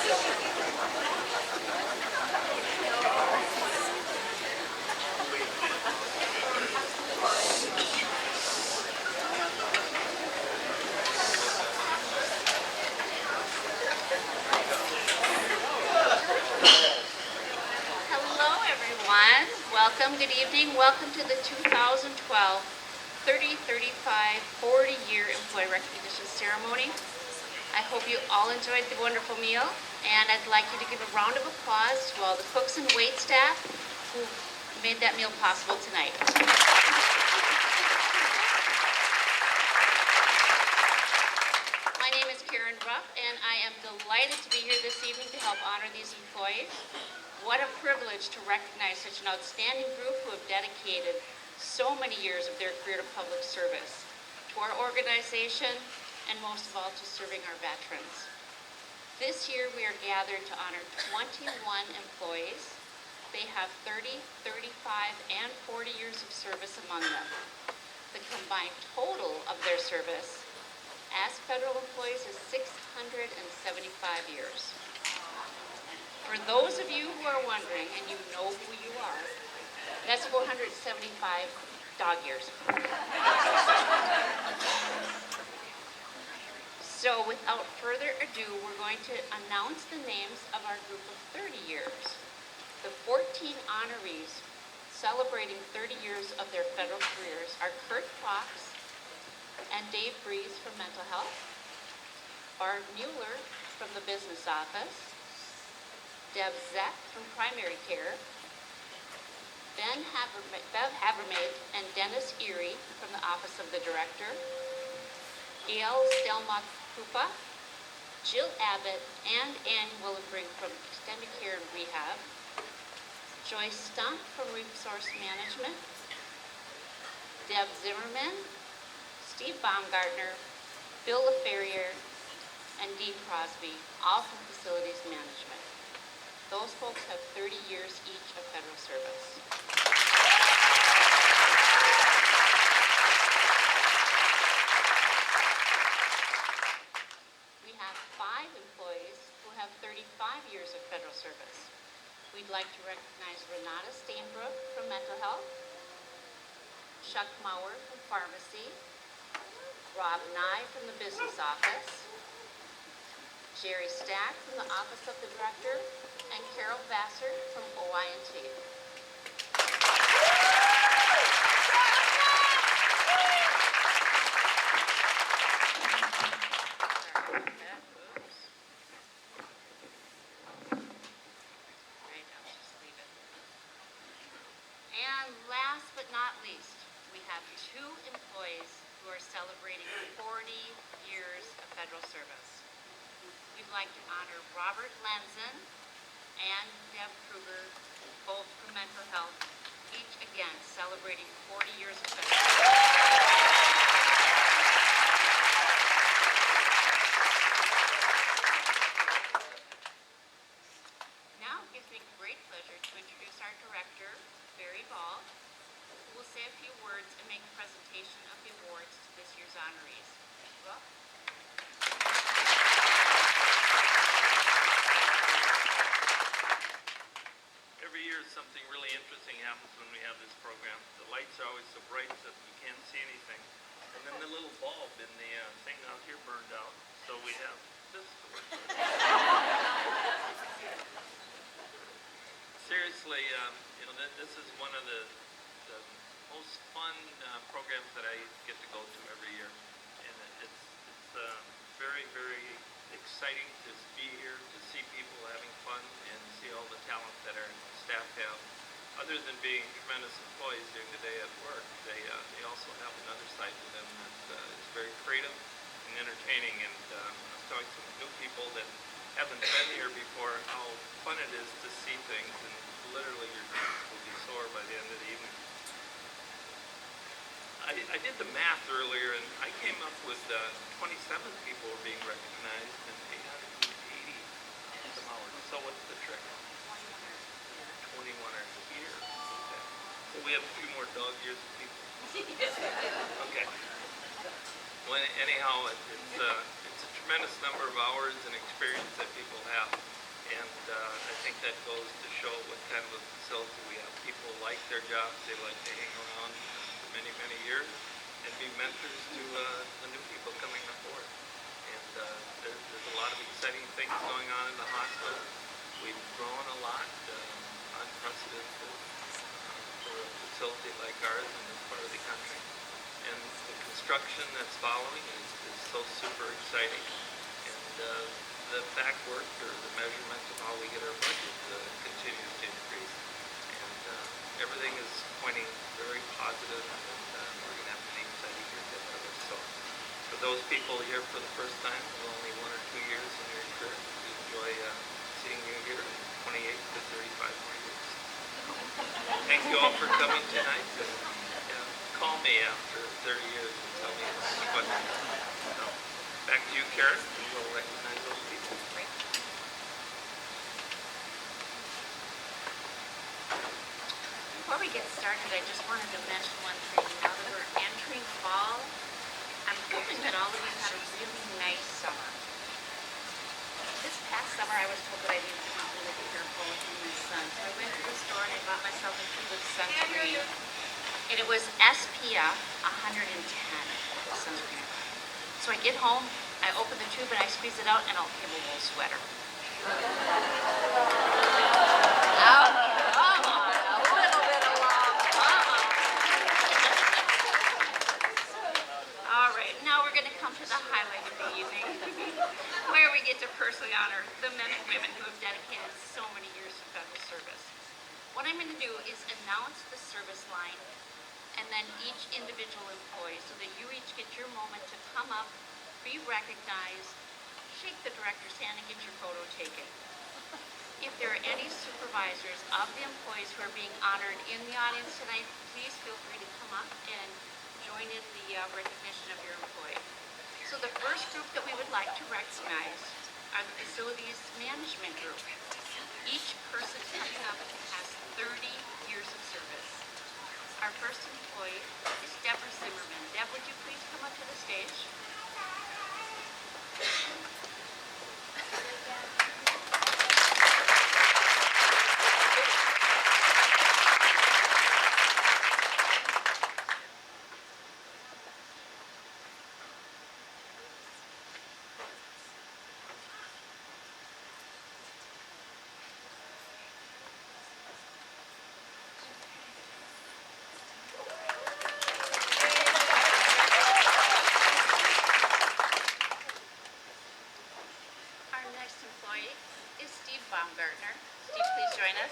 Hello, everyone. Welcome, good evening. Welcome to the 2012 30, 35, 40-year Employee Recognition Ceremony. I hope you all enjoyed the wonderful meal, and I'd like you to give a round of applause to all the cooks and wait staff who made that meal possible tonight. My name is Karen Ruff, and I am delighted to be here this evening to help honor these employees. What a privilege to recognize such an outstanding group who have dedicated so many years of their career to public service, to our organization, and most of all to serving our veterans. This year we are gathered to honor 21 employees. They have 30, 35, and 40 years of service among them. The combined total of their service as federal employees is 675 years. For those of you who are wondering, and you know who you are, that's 475 dog years. So without further ado, we're going to announce the names of our group of 30 years. The 14 honorees celebrating 30 years of their federal careers are Kurt Fox and Dave Breeze from Mental Health, Barb Mueller from the Business Office, Deb Zeck from Primary Care, Bev Havermaid and Dennis Erie from the Office of the Director, Gail Stelmach-Krupa, Jill Abbott, and Ann Willenbrink from Extended Care and Rehab, Joyce Stump from Resource Management, Deb Zimmerman, Steve Baumgartner, Bill LaFerriere, and Dee Crosby, all from Facilities Management. Those folks have 30 years each of federal service. We have 5 employees who have 35 years of federal service. We'd like to recognize Renata Stainbrook from Mental Health, Chuck Maurer from Pharmacy, Rob Nye from the Business Office, Jerry Stack from the Office of the Director, and Carol Vassar from OI&T. And last but not least, we have 2 employees who are celebrating 40 years of federal service. We'd like to honor Robert Lenzen and Deb Kruger, both from Mental Health, each again celebrating 40 years of federal service. Now it gives me great pleasure to introduce our director, Barry Ball, who will say a few words and make a presentation of the awards to this year's honorees. Well, every year something really interesting happens when we have this program. The lights are always so bright that you can't see anything. And then the little bulb in the thing out here burned out. So we have this to work with. Seriously, this is one of the most fun programs that I get to go to every year. And it's very, very exciting to be here, to see people having fun, and see all the talent that our staff have. Other than being tremendous employees during the day at work, they also have another side to them that is very creative and entertaining. And I was talking to some new people that haven't been here before, how fun it is to see things, and literally your cheeks will be sore by the end of the evening. I did the math earlier, and I came up with 27 people were being recognized and 880 some hours. So what's the trick? 21 are here. Okay. So we have a few more dog years of people. Okay. Well, anyhow, it's a tremendous number of hours and experience that people have. And I think that goes to show what kind of a facility we have. People like their jobs, they like to hang around for many, many years and be mentors to the new people coming on board. And there's a lot of exciting things going on in the hospital. We've grown a lot, unprecedented for a facility like ours in this part of the country. And the construction that's following is so super exciting. And the back work or the measurement of how we get our budget continues to increase. And everything is pointing very positive, and we're going to have an exciting year ahead of us. So for those people here for the first time, with only 1 or 2 years in your career, we enjoy seeing you here in 28 to 35 more years. Thank you all for coming tonight. And, call me after 30 years and tell me what. So, back to you, Karen, and we'll recognize those people. Before we get started, I just wanted to mention one thing. Now that we're entering fall, I'm hoping that all of you had a really nice summer. This past summer, I was told that I needed to be really careful in the sun. So I went to the store and I bought myself a tube of sunscreen. And it was SPF 110 sunscreen. So I get home, I open the tube and I squeeze it out and I'll have a wool sweater. Oh, come on, a little bit of love. All right, now we're going to come to the highlight of the evening, where we get to personally honor the men and women who have dedicated so many years to federal service. What I'm going to do is announce the service line and then each individual employee so that you each get your moment to come up, be recognized, shake the director's hand and get your photo taken. If there are any supervisors of the employees who are being honored in the audience tonight, please feel free to come up and join in the recognition of your employee. So the first group that we would like to recognize are the Facilities Management Group. Each person coming up has 30 years of service. Our first employee is Deborah Zimmerman. Deb, would you please come up to the stage? Baumgartner. Steve, please join us.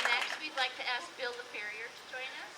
Next, we'd like to ask Bill the Farrier to join us.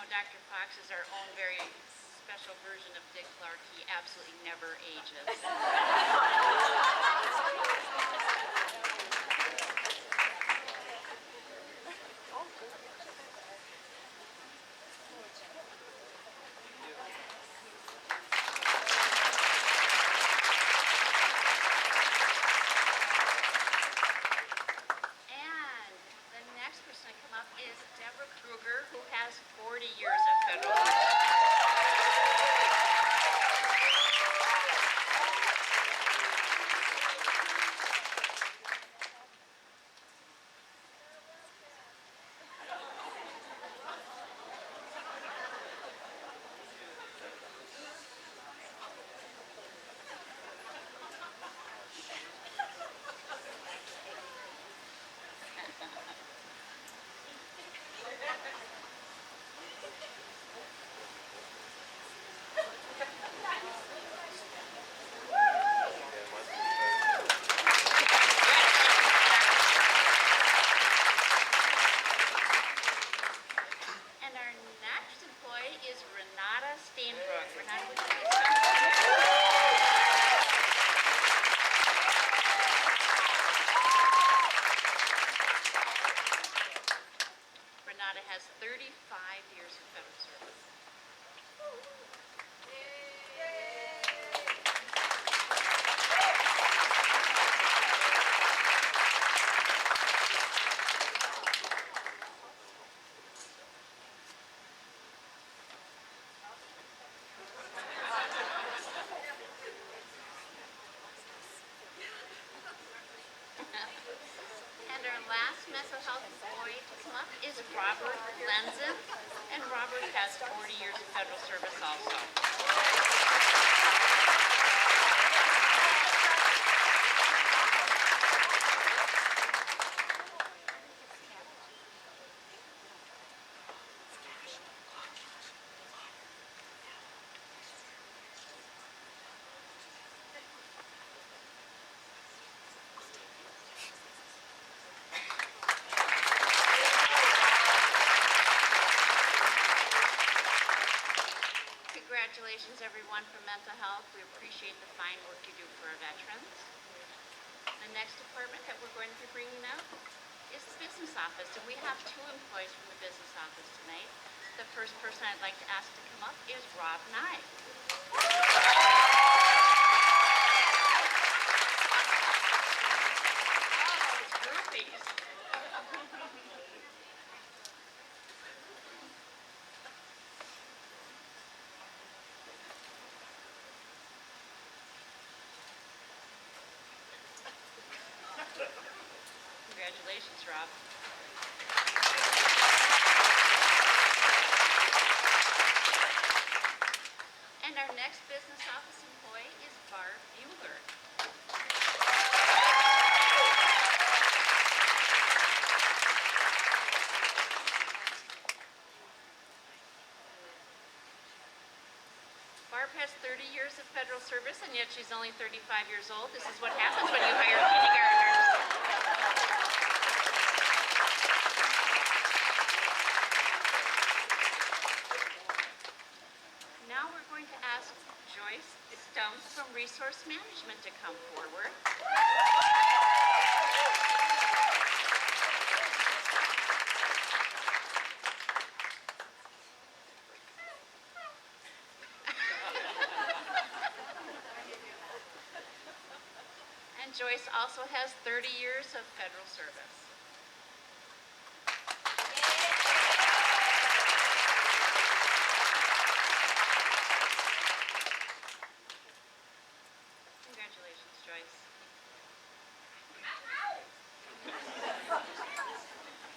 Dr. Fox is our own very special version of Dick Clark. He absolutely never ages. And the next person to come up is Deborah Kruger, who has 40 years of federal service. And our next employee is Renata Steenbrook. Renata, would you please come? Renata has 35 years of federal service. And our last mental health employee to come up is Robert Lenzen, and Robert has 40 years of federal service also. Congratulations, everyone, for mental health. We appreciate the fine work you do for our veterans. The next department that we're going to be bringing up is the business office, and we have two employees from the business office tonight. The first person I'd like to ask to come up is Rob Nye. Oh, those groupies. Congratulations, Rob. And our next business office employee is Barb Bueller. Barb has 30 years of federal service, and yet she's only 35 years old. This is what happens when you hire kindergartners. Now we're going to ask Joyce Stump from Resource Management to come forward. And Joyce also has 30 years of federal service. Congratulations, Joyce.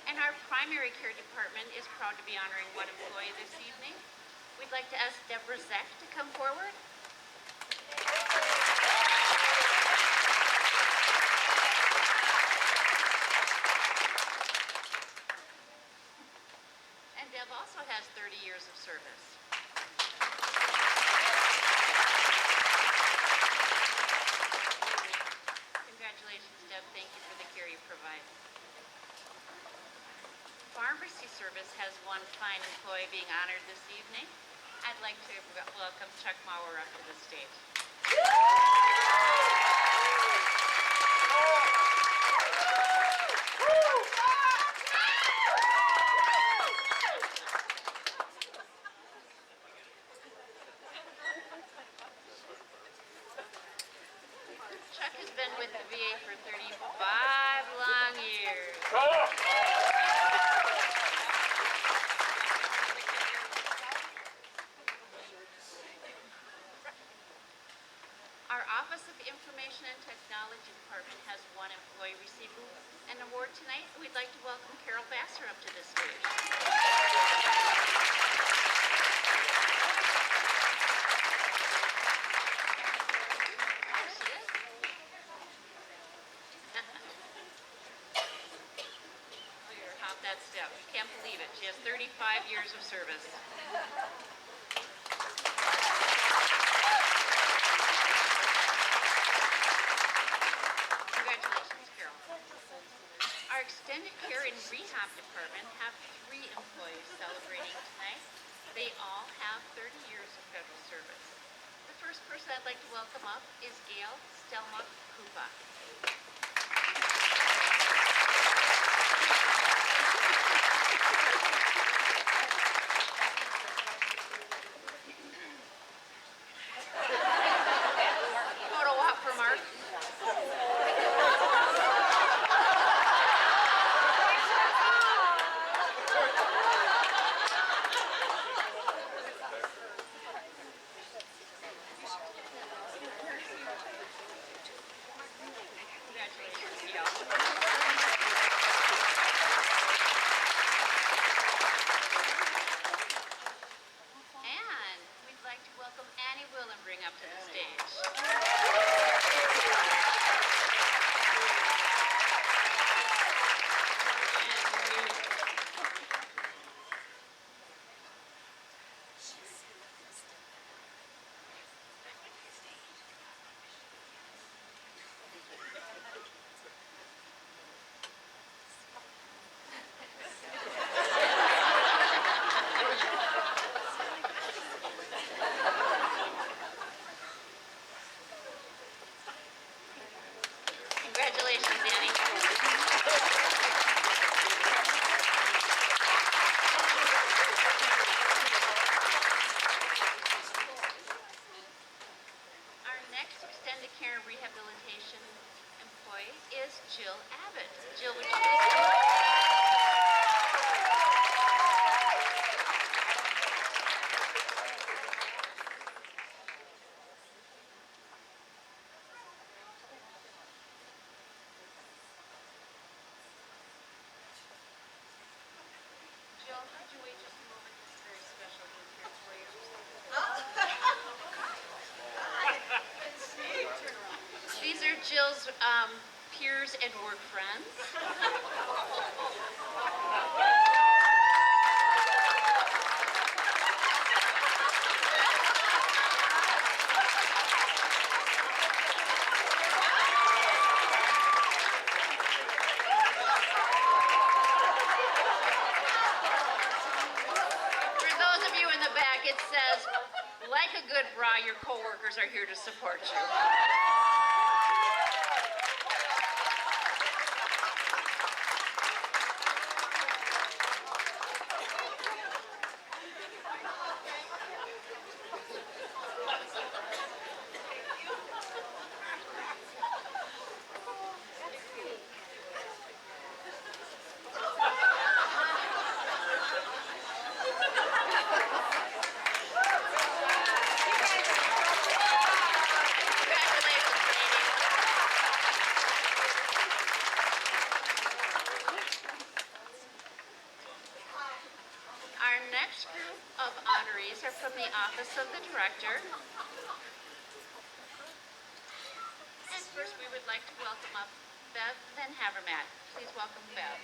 And our primary care department is proud to be honoring one employee this evening. We'd like to ask Deborah Zeck to come forward. And Deb also has 30 years of service. Congratulations, Deb. Thank you for the care you provide. Pharmacy service service has one fine employee being honored this evening. I'd like to welcome Chuck Mauer up to the stage. Chuck has been with the VA for 35 long years. Our Office of Information and Technology Department has one employee receiving an award tonight. We'd like to welcome Carol Vassar up to the stage. There she is. Look at her hop that step. Can't believe it. She has 35 years of service. Congratulations, Carol. Our Extended Care and Rehab Department have 3 employees celebrating tonight. They all have 30 years of federal service. The first person I'd like to welcome up is Gail Stelma Kupa. Photo op for Mark. Congratulations, Gail. And we'd like to welcome Annie Willenbring up to the stage. Congratulations, Annie. Our next extended care and rehabilitation employee is Jill Abbott. Jill, would you please? Jill, could you wait just a moment? This is very special news here for you. These are Jill's peers and work friends. For those of you in the back, it says, like a good bra, your coworkers are here to support you. Our next group of honorees are from the Office of the Director. And first, we would like to welcome up Bev Van Havermat. Please welcome Bev.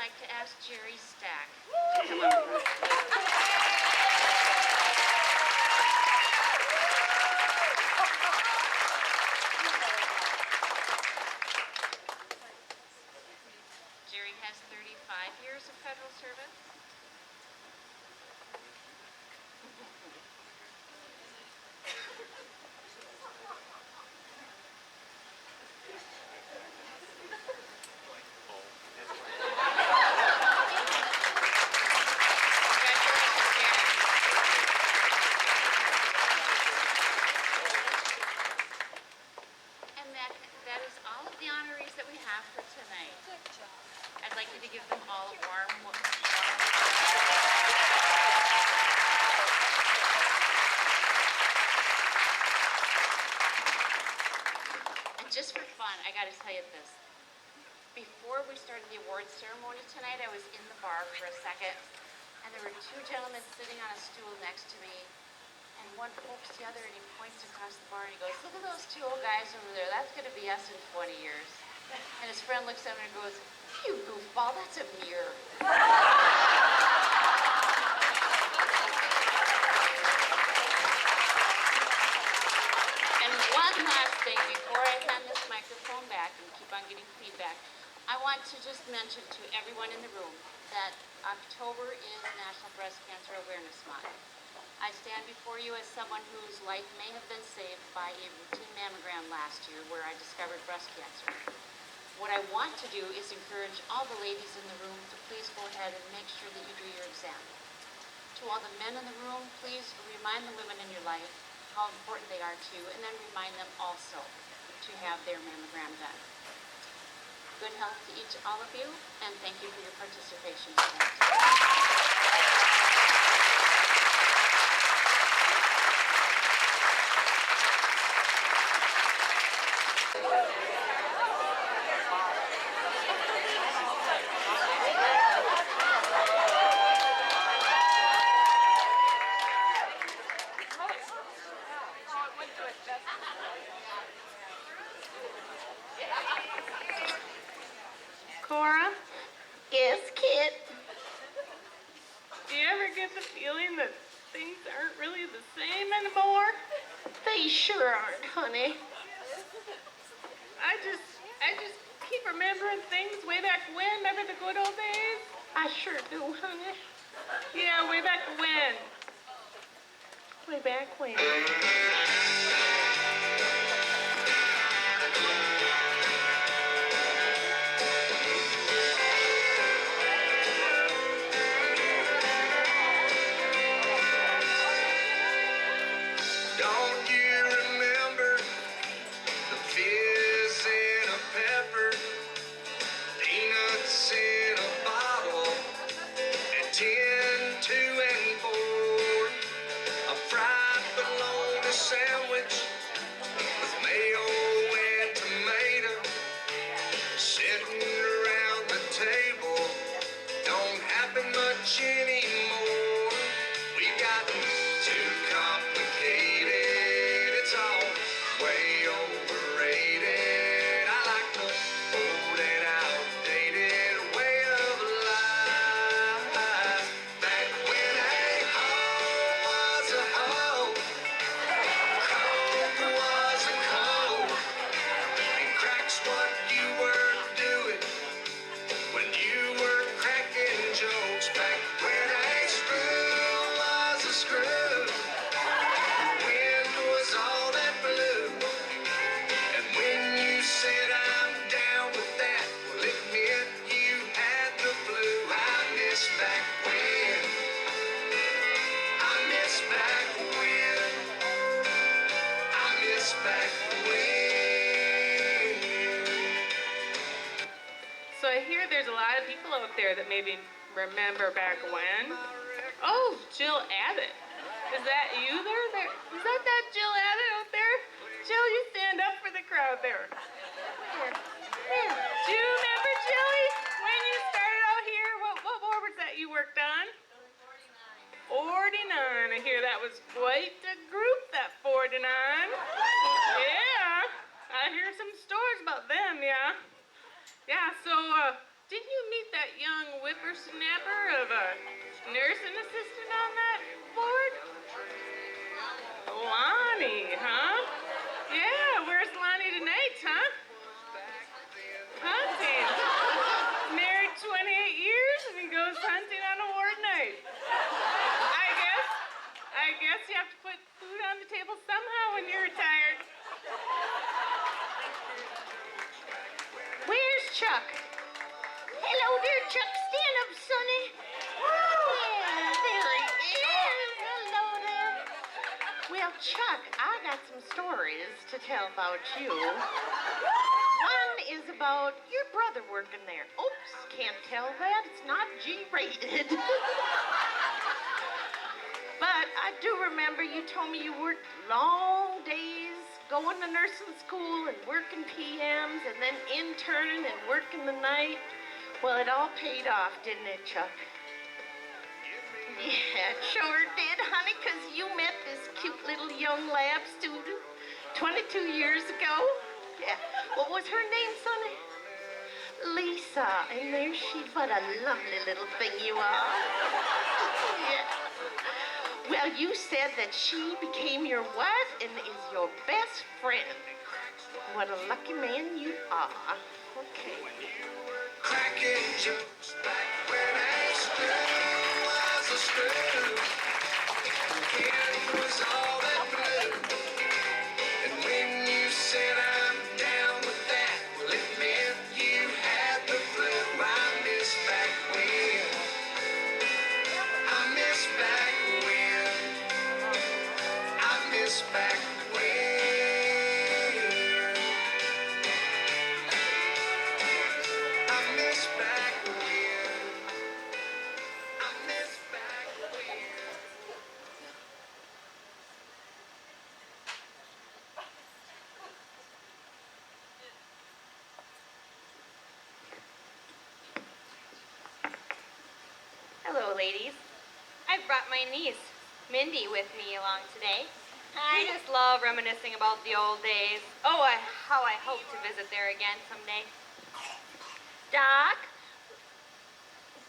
like to ask Jerry Stack to come up front. Jerry has 35 years of federal service. Congratulations, Jerry. And that is all of the honorees that we have for tonight. Good job. I'd like you to give them all a warm. And just for fun, I got to tell you this. Before we started the awards ceremony tonight, I was in the bar for a second, and there were two gentlemen sitting on a stool next to me, and one pokes the other, and he points across the bar, and he goes, "Look at those two old guys over there. That's going to be us in 20 years." And his friend looks at him and goes, "You goofball, that's a mirror." And one last thing before I hand this microphone back and keep on getting feedback, I want to just mention to everyone in the room that October is National Breast Cancer Awareness Month. I stand before you as someone whose life may have been saved by a routine mammogram last year where I discovered breast cancer. What I want to do is encourage all the ladies in the room to please go ahead and make sure that you do your exam. To all the men in the room, please remind the women in your life how important they are too, and then remind them also to have their mammogram done. Good health to all of you, and thank you for your participation tonight. Cora, Yes, Kit. do you ever get the feeling that things aren't really the same anymore? They sure aren't, honey. I just keep remembering things way back when. Remember the good old days? I sure do, honey. Yeah, way back when. Way back when. Don't you remember the fizz in a pepper, peanuts in a bottle, and 10, 2, and 4, a fried bologna sandwich with mayo and tomato, sitting around the table, don't happen much anymore. We got too complicated, it's all way overrated. I like the old and outdated way of life. Back when a hoe was a hoe, coke was a coke, and crack's what you were doing when you were cracking jokes. Back when a screw was a screw, wind was all that blew. And when you said I'm down with that, well, it meant you had the flu. I miss back when. I miss back when. I miss back when. So I hear there's a lot of people out there that maybe remember back when. Oh, Jill Abbott. Is that you there? Is that Jill Abbott out there? Jill, you stand up for the crowd there. There. Do you remember, Jilly, when you started out here? What board was that you worked on? 49. I hear that was quite a group, that 49. Yeah, I hear some stories about them, yeah. Yeah, so didn't you meet that that young whippersnapper of a nursing assistant on that board? Lonnie, huh? Yeah, where's Lonnie tonight, huh? Hunting. Married 28 years and he goes hunting on award night. I guess you have to put food on the table somehow when you're retired. Where's Chuck? Hello there, Chuck. Stand up, Sonny. Yeah, there he is. Hello there. Well, Chuck, I got some stories to tell about you. One is about your brother working there. Oops, can't tell that. It's not G-rated. But I do remember you told me you worked long days going to nursing school and working PMs and then interning and working the night. Well, it all paid off, didn't it, Chuck? Yeah, it sure did, honey, because you met this cute little young lab student 22 years ago. Yeah. What was her name, Sonny? Lisa. And there she, what a lovely little thing you are. Yeah. Well, you said that she became your wife and is your best friend. What a lucky man you are. Okay. Cracking jokes back when I still was a screw. It was all that blue. And when you said I'm down with that, well, it meant you had the flu. I miss back when. I miss back when. I miss back when. I miss back when. I miss back when. Hello, ladies. I've brought my niece, Mindy, with me along today. I just love reminiscing about the old days. Oh, how I hope to visit there again someday. Doc,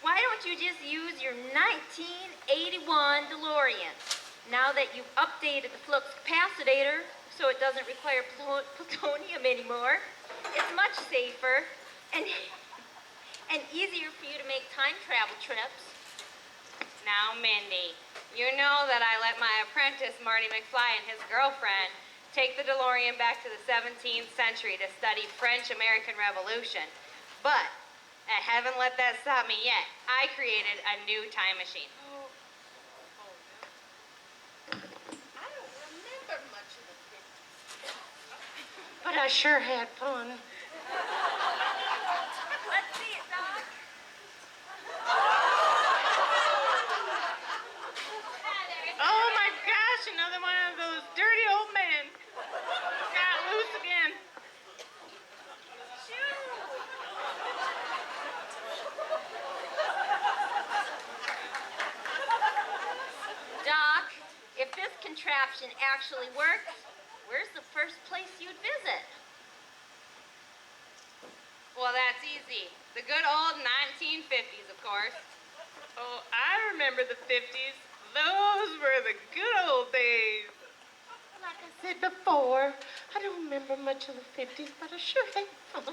why don't you just use your 1981 DeLorean? Now that you've updated the flux capacitor so it doesn't require plutonium anymore, it's much safer and easier for you to make time travel trips. Now, Mindy, you know that I let my apprentice, Marty McFly, and his girlfriend take the DeLorean back to the 17th century to study French-American Revolution. But I haven't let that stop me yet. I created a new time machine. I don't remember much of the 50s. But I sure had fun. Let's see it, Doc. Oh my gosh, another one of those dirty old men. Got loose again. Doc, if this contraption actually works, where's the first place you'd visit? Well, that's easy. The good old 1950s, of course. Oh, I remember the 50s. Those were the good old days. Like I said before, I don't remember much of the 50s, but I sure had fun.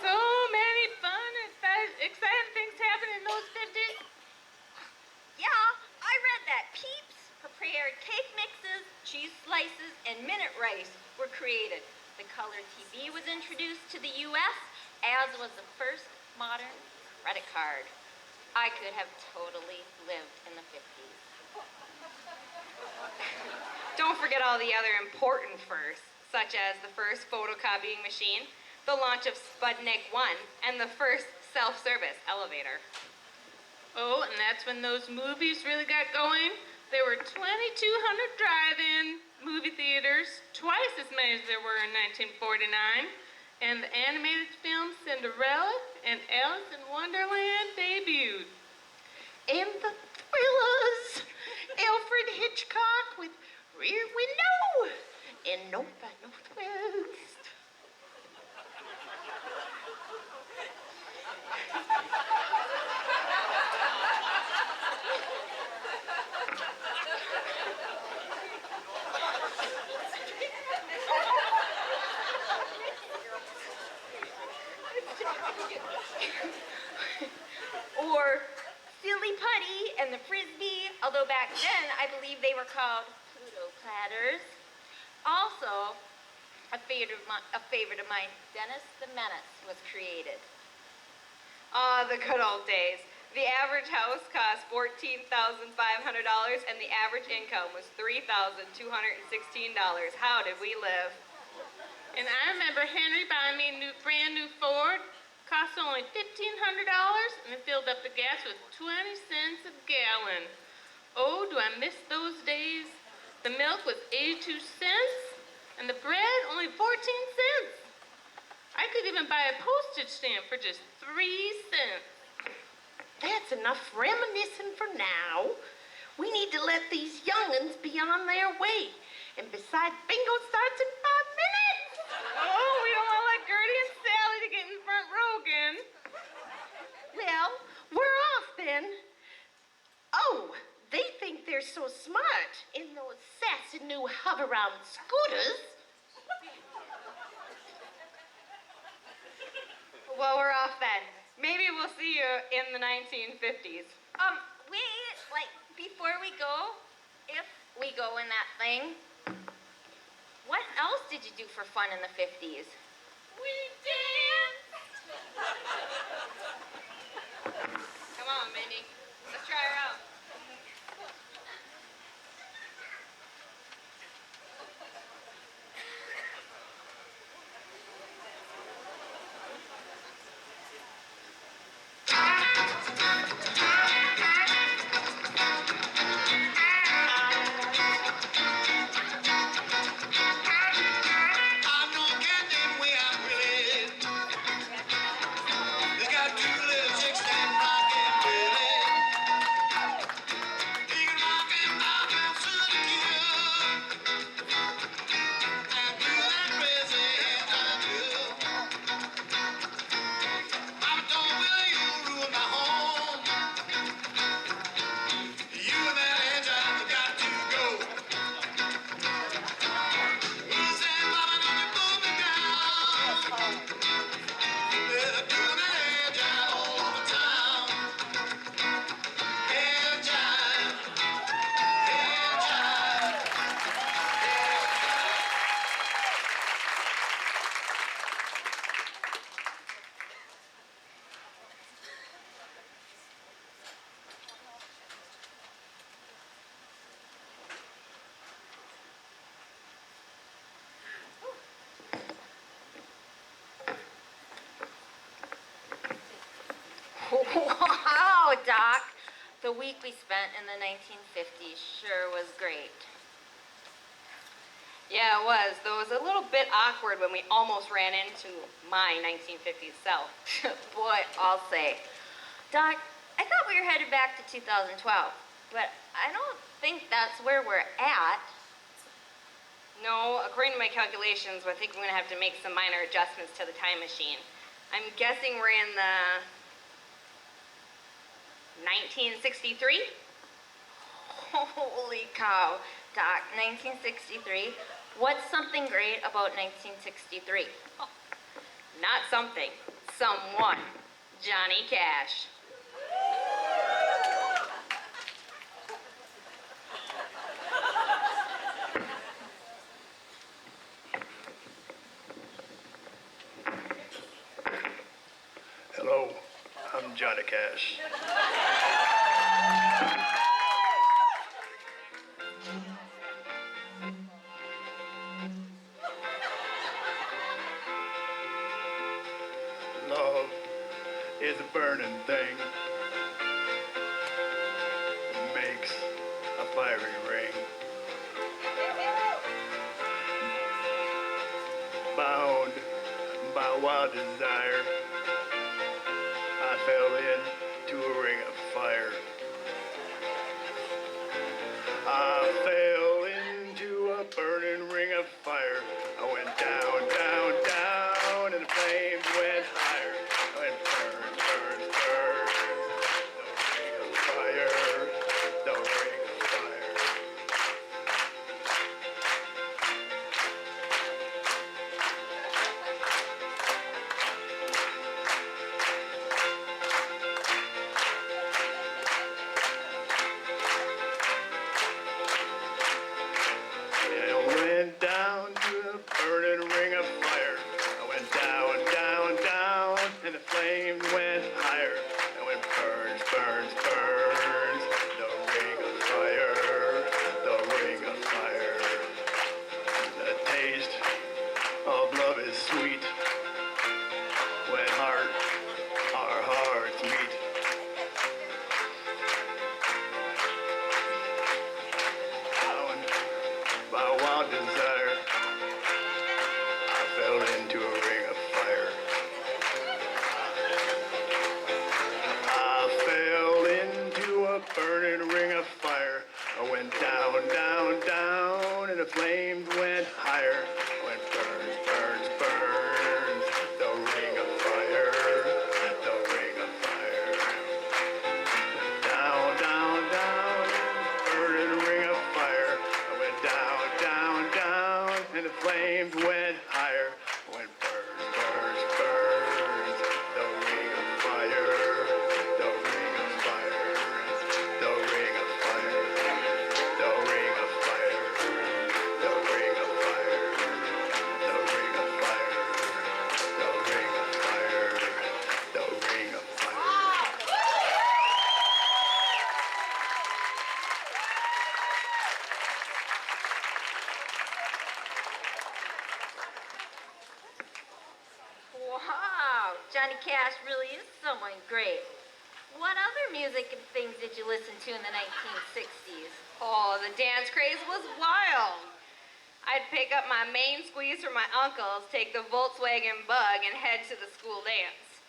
So many fun and exciting things happened in those 50s. Yeah, I read that Peeps prepared cake mixes, cheese slices, and minute rice were created. The color TV was introduced to the U.S., as was the first modern credit card. I could have totally lived in the 50s. Don't forget all the other important firsts, such as the first photocopying machine, the launch of Sputnik 1, and the first self-service elevator. Oh, and that's when those movies really got going. There were 2,200 drive-in movie theaters, twice as many as there were in 1949. And the animated film Cinderella and Alice in Wonderland debuted. And the thrillers, Alfred Hitchcock with Rear Window and North by Northwest. Or silly putty and the frisbee, although back then I believe they were called Pluto platters. Also, a favorite of mine, Dennis the Menace, was created. Ah, the good old days. The average house cost $14,500 and the average income was $3,216. How did we live? And I remember Henry buying me a brand new Ford. Cost only $1,500 and it filled up the gas with 20 cents a gallon. Oh, do I miss those days? The milk was 82 cents and the bread only 14 cents. I could even buy a postage stamp for just 3 cents. That's enough reminiscing for now. We need to let these young'uns be on their way. And besides, bingo starts in 5 minutes. Oh, we don't want to let Gertie and Sally to get in the front row again. Well, we're off then. Oh, they think they're so smart in those sassy new hover-round scooters. Well, we're off then. Maybe we'll see you in the 1950s. Wait, like, before we go, if we go in that thing, what else did you do for fun in the 50s? We danced. Come on, Mindy. Let's try her out. I know goddamn way I'm really. They got two little chicks that rock and Billy. He can rock and pop and suit you. And do that crazy I do. Papa told Willie you ruined my home. You and that angel got to go. He said, Papa, don't you pull me down. They're doing that angel all over town. Angel, angel. Wow, Doc. The week we spent in the 1950s sure was great. Yeah, it was. Though it was a little bit awkward when we almost ran into my 1950s self. Boy, I'll say. Doc, I thought we were headed back to 2012, but I don't think that's where we're at. No, according to my calculations, I think we're gonna have to make some minor adjustments to the time machine. I'm guessing we're in the 1963? Holy cow, Doc, 1963. What's something great about 1963? Not something, someone. Johnny Cash. Hello, I'm Johnny Cash. Love is a burning thing. Makes a fiery ring. Bound by wild desire, I fell into a ring of fire. I fell into a burning ring of fire. I went down, down, down, and the flames went higher. I went burn, burn, burn. The ring of fire, the ring of fire. flames went higher. And when burns, burns, burns, the ring of fire, the ring of fire. The taste of love is sweet when our hearts meet. Bound by wild desire, I fell into a ring of fire. I fell into a burning ring of fire. I went down, down, down, and the flames went higher. I went burns, burns, burns, the ring of fire, the ring of fire. Down, down, down, burning ring of fire. I went down, down, down, and the flames went higher. I went burns, burns, burns, the ring of fire, the ring of fire, the ring of fire, the ring of fire, the ring of fire, the ring of fire, the ring of fire, the ring of fire. Wow, Johnny Cash really is someone great. What other music and things did you listen to in the 1960s? Oh, the dance craze was wild. I'd pick up my main squeeze from my uncles, take the Volkswagen Bug, and head to the school dance.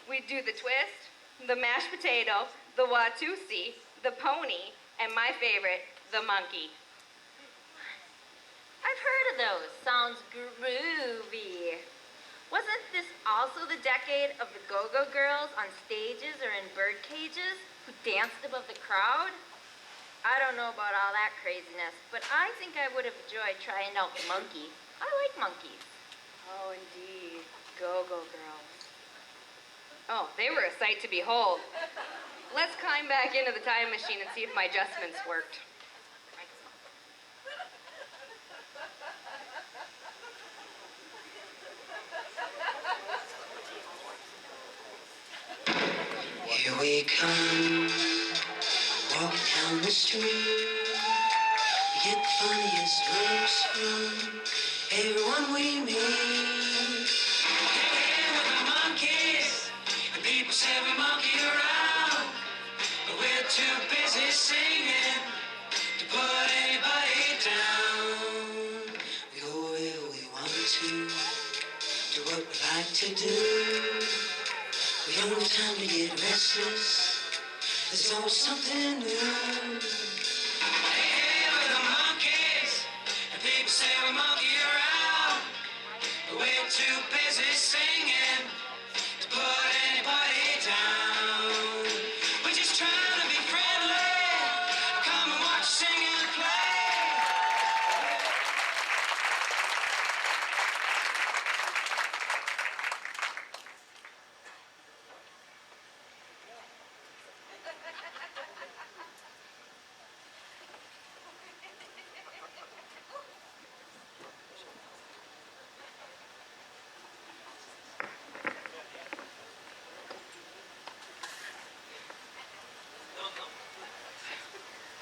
We'd do the twist, the mashed potato, the Watusi, the pony, and my favorite, the monkey. I've heard of those. Sounds groovy. Wasn't this also the decade of the go-go girls on stages or in bird cages who danced above the crowd? I don't know about all that craziness, but I think I would have enjoyed trying out the monkey. I like monkeys. Oh, indeed. Go-go girls. Oh, they were a sight to behold. Let's climb back into the time machine and see if my adjustments worked. Here we come, walk down the street. We get the funniest looks from everyone we meet. Hey, we're the monkeys, and people say we monkey around, but we're too busy singing to put anybody down. We go where we want to, do what we like to do. We don't have time to get restless. There's always something new. Hey, we're the monkeys, and people say we monkey around, but we're too busy singing to put anybody down. We're just trying to be friendly. Come and watch us sing and play.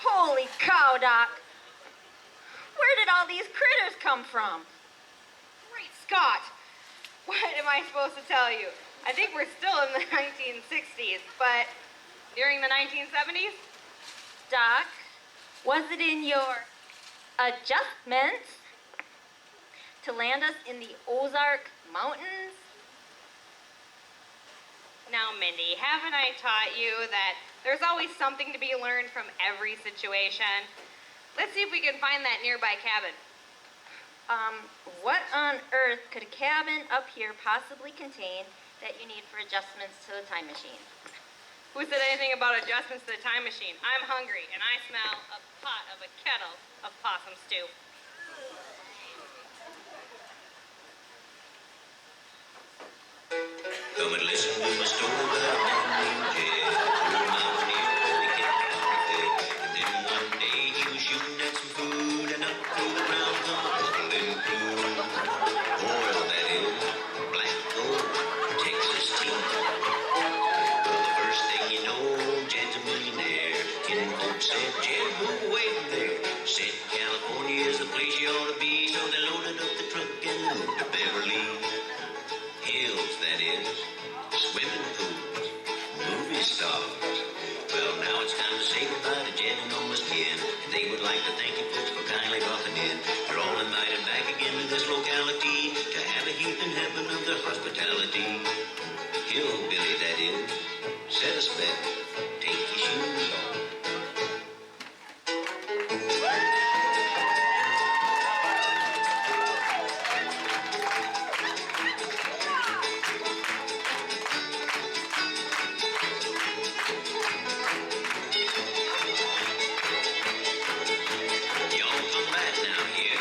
Holy cow, Doc. Where did all these critters come from? Great Scott. What am I supposed to tell you? I think we're still in the 1960s, but during the 1970s? Doc, was it in your adjustments to land us in the Ozark Mountains? Now, Mindy, haven't I taught you that there's always something to be learned from every situation? Let's see if we can find that nearby cabin. What on earth could a cabin up here possibly contain that you need for adjustments to the time machine? Who said anything about adjustments to the time machine? I'm hungry, and I smell a pot of a kettle of possum stew. Come and listen to my story about Mountain Ted. Reminds me of when he kept on fed. And then one day he was shooting at some food, and up through the ground come a couple in blue. Oil that is, black gold, Texas tea. in heaven of their hospitality. Hillbilly, that is. Set us back. Take your shoes off. Y'all come back now here.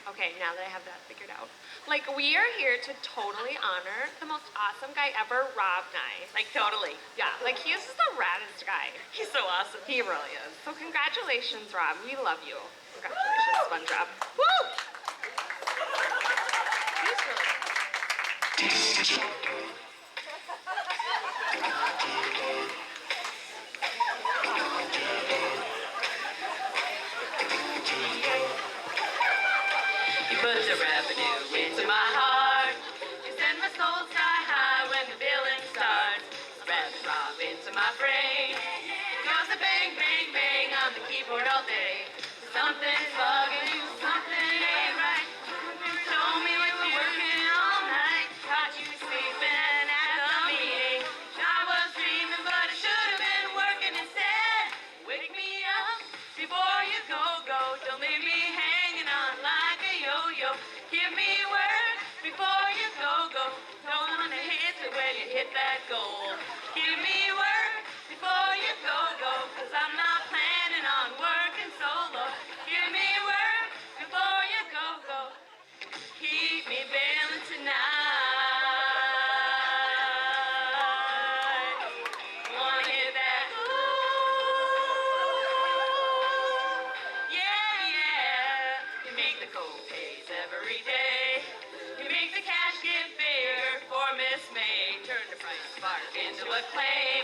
Okay, now that I have that figured out. Like, we are here to totally honor the most awesome guy ever, Rob Nye. Like, totally. Yeah, like, he's the raddest guy. He's so awesome. He really is. So congratulations, Rob. We love you. Congratulations, SpongeBob. Woo! He's really You put the revenue into my heart. You send my soul sky high when the billing starts. Rabbit rob into my brain. Goes the bang, bang, bang on the keyboard all day. Something's bugging you, something ain't right. You told me we were working all night. Caught you sleeping at the meeting. I was dreaming, but I should have been working instead. Wake me up before you go, go. Don't leave me hanging on like a yo-yo. Give me work before you go, go. Don't wanna hit it when you hit that goal. Give me work before you go, go. Cause I'm not planning on working solo. Give me work before you go, go. Keep me bailing tonight. Wanna hit that ooh, yeah, yeah. You make the co-pays every day. You make the cash get bigger for Miss May. Turn the price spark into a claim.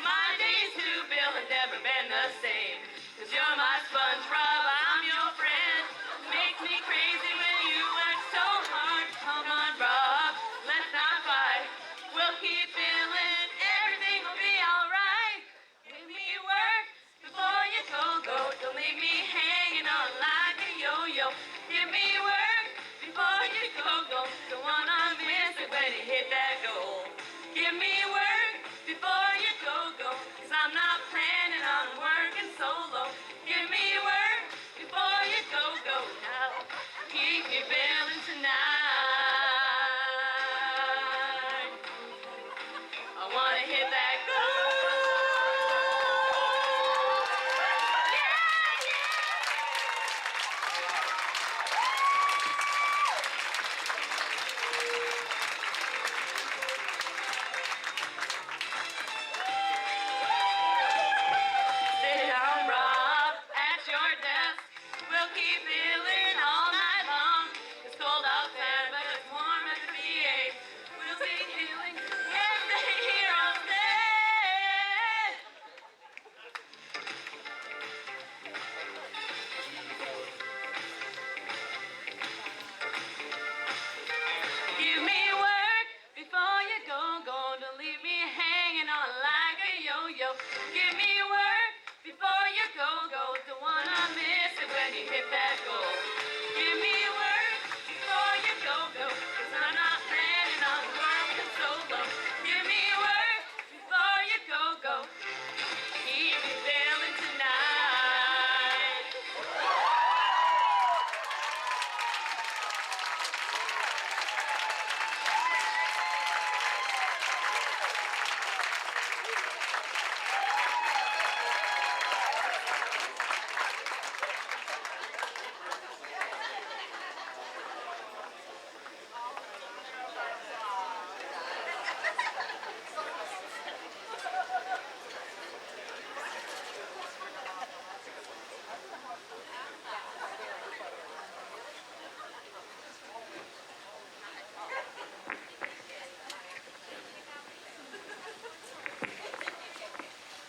My days to bill have never been the same. Cause you're my sponge Rob, I'm your friend. Makes me crazy when you work so hard. Come on, Rob, let's not fight. We'll keep feeling, everything will be alright. Give me work before you go, go. Don't leave me hanging on like a yo-yo. Give me work before you go, go. Don't wanna miss it when you hit that goal. Give me work before you go, go. Cause I'm not planning on working solo. Give me work before you go, go. Now keep me bailing tonight. I wanna hit that goal. Yeah, yeah. hit that goal. Give me a word before you go, go, 'cause I'm not planning on going solo. Give me a word before you go, go. Keep me sailing tonight.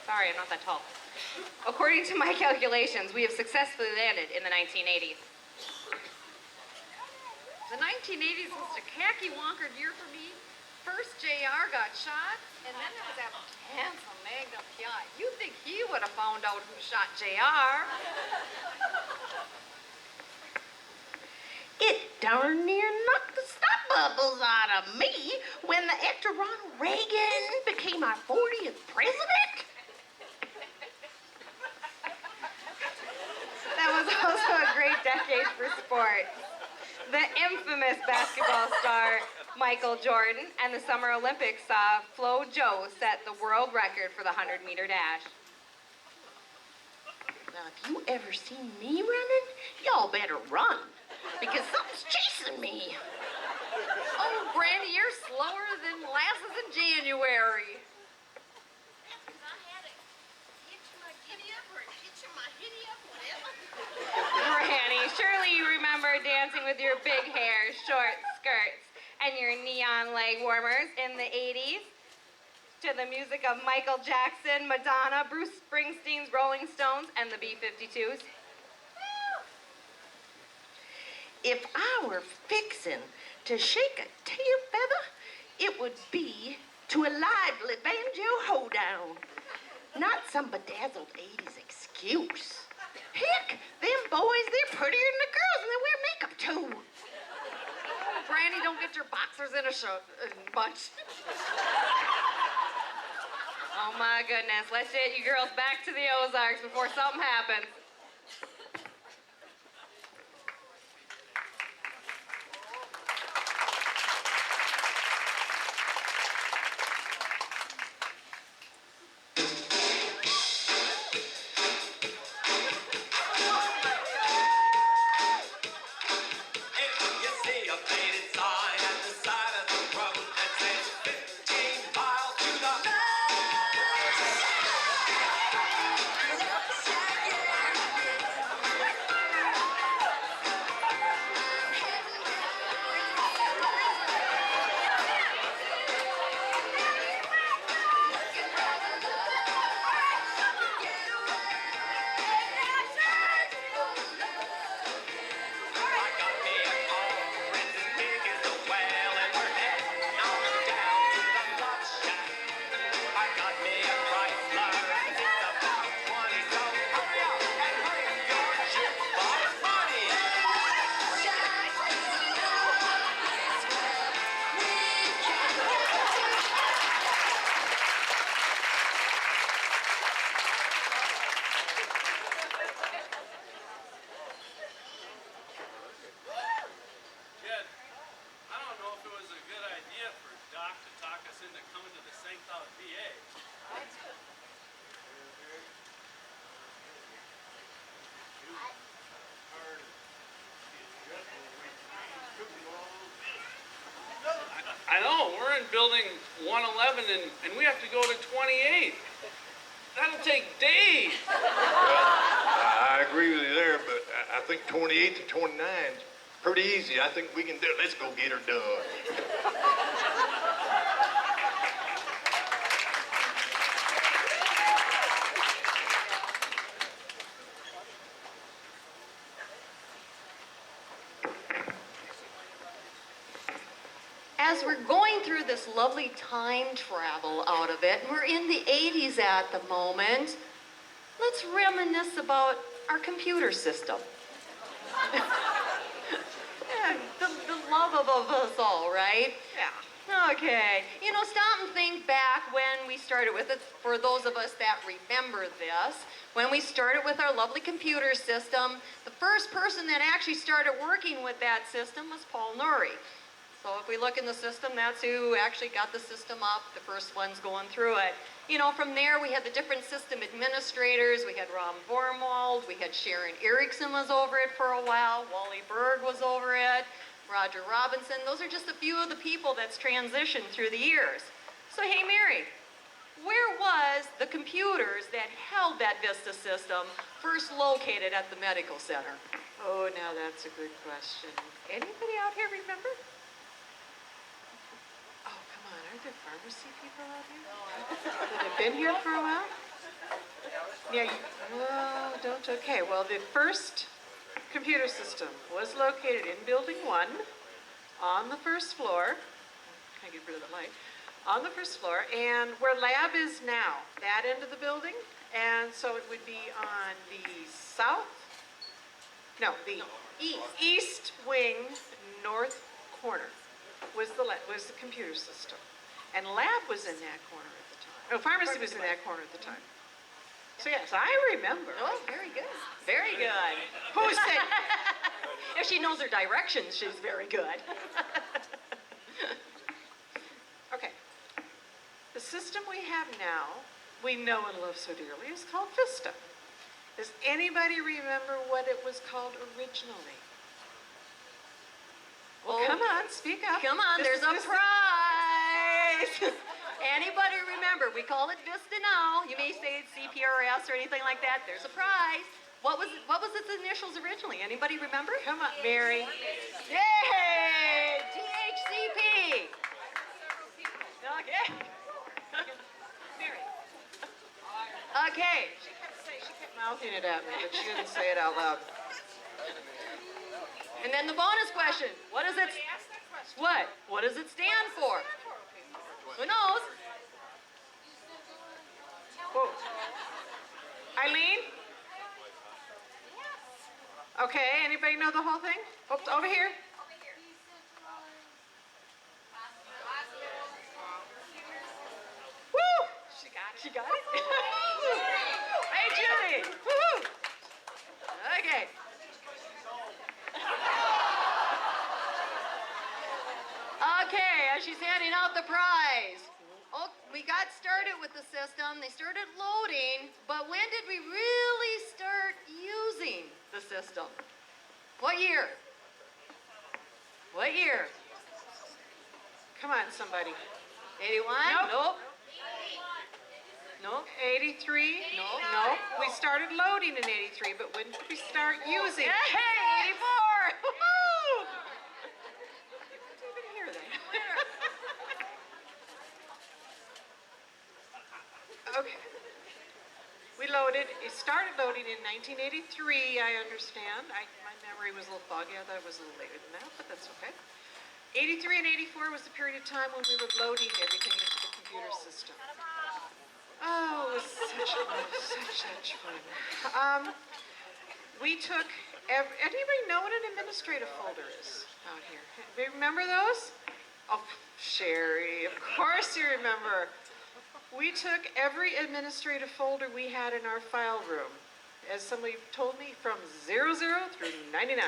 Sorry, I'm not that tall. According to my calculations, we have successfully landed in the 1980s. The 1980s was a khaki-wonkered year for me. First, JR got shot, and then there was that handsome Magnum PI. You'd think he would have found out who shot JR. It darn near knocked the snot bubbles out of me when the actor Ronald Reagan became our 40th president. That was also a great decade for sports. The infamous basketball star Michael Jordan and the Summer Olympics saw Flo Jo set the world record for the 100-meter dash. Now, if you ever seen me running, y'all better run, because something's chasing me. Oh, Granny, you're slower than molasses in January. Granny, surely you remember dancing with your big hair, short skirts, and your neon leg warmers in the 80s to the music of Michael Jackson, Madonna, Bruce Springsteen's Rolling Stones, and the B-52s. If I were fixing to shake a tail feather, it would be to a lively banjo hoedown, not some bedazzled 80s excuse. Heck, them boys, they're prettier than the girls and they wear makeup too. Granny, don't get your boxers in a bunch. Oh my goodness, let's get you girls back to the Ozarks before something happens. If you see a faded sign at the side of the road that says 15 miles to the I got me a car, it's as big as a whale, and we're heading on down to the love shack. I got me a Chrysler, it's about 20, so hurry up and bring your jukebox money. Jed, I don't know if it was a good idea for Doc to talk us into coming to the St. Cloud VA. I know, we're in building 111 and we have to go to 28. That'll take days. I agree with you there, but I think 28 to 29 is pretty easy. I think we can do it. Let's go get her done. As we're going through this lovely time travel out of it, we're in the 80s at the moment, let's reminisce about our computer system. Yeah, the love of us all, right? Yeah. Okay. You know, stop and think back when we started with it, for those of us that remember this. When we started with our lovely computer system, the first person that actually started working with that system was Paul Norrie. So if we look in the system, that's who actually got the system up, the first ones going through it. You know, from there we had the different system administrators. We had Ron Vormwald, we had Sharon Erickson was over it for a while, Wally Berg was over it, Roger Robinson. Those are just a few of the people that's transitioned through the years. So hey Mary, where was the computers that held that Vista system first located at the medical center? Oh, now that's a good question. Anybody out here remember? Oh, come on. Aren't there pharmacy people out here that have been here for a while? Yeah, well, don't, okay. Well, the first computer system was located in Building 1 on the first floor. Can I get rid of the light? On the first floor, and where lab is now, that end of the building. And so it would be on the east wing, north corner was the computer system. And lab was in that corner at the time. Oh, pharmacy was in that corner at the time. So yes, I remember. Oh, very good. Very good. Who said? If she knows her directions, she's very good. Okay. The system we have now, we know and love so dearly, is called Vista. Does anybody remember what it was called originally? Well, Oh. come on, speak up. Come on, there's a prize. Anybody remember? We call it Vista now. You may say it's CPRS or anything like that. There's a prize. What was its initials originally? Anybody remember? Come on, Mary. Yay! THCP. Okay. Mary. Okay. She kept mouthing it at me, but she didn't say it out loud. And then the bonus question. What does it stand for? Who knows? Whoa. Eileen? Okay, anybody know the whole thing? Oops, over here. Woo! She got it. Hey, Julie. Woo-hoo. Okay. Okay, as she's handing out the prize. Oh, we got started with the system. They started loading, but when did we really start using the system? What year? What year? Come on, somebody. 81? Nope. Nope. 83? No. No. We started loading in 83, but when did we start using? Hey, 84! Woo-hoo! Didn't even hear that. Okay. We loaded, it started loading in 1983, I understand. My memory was a little foggy. I thought it was a little later than that, but that's okay. 83 and 84 was the period of time when we were loading everything into the computer system. Oh, it was such fun. We took, anybody know what an administrative folder is out here? Do you remember those? Oh, Sherry, of course you remember. We took every administrative folder we had in our file room, as somebody told me, from 00 through 99.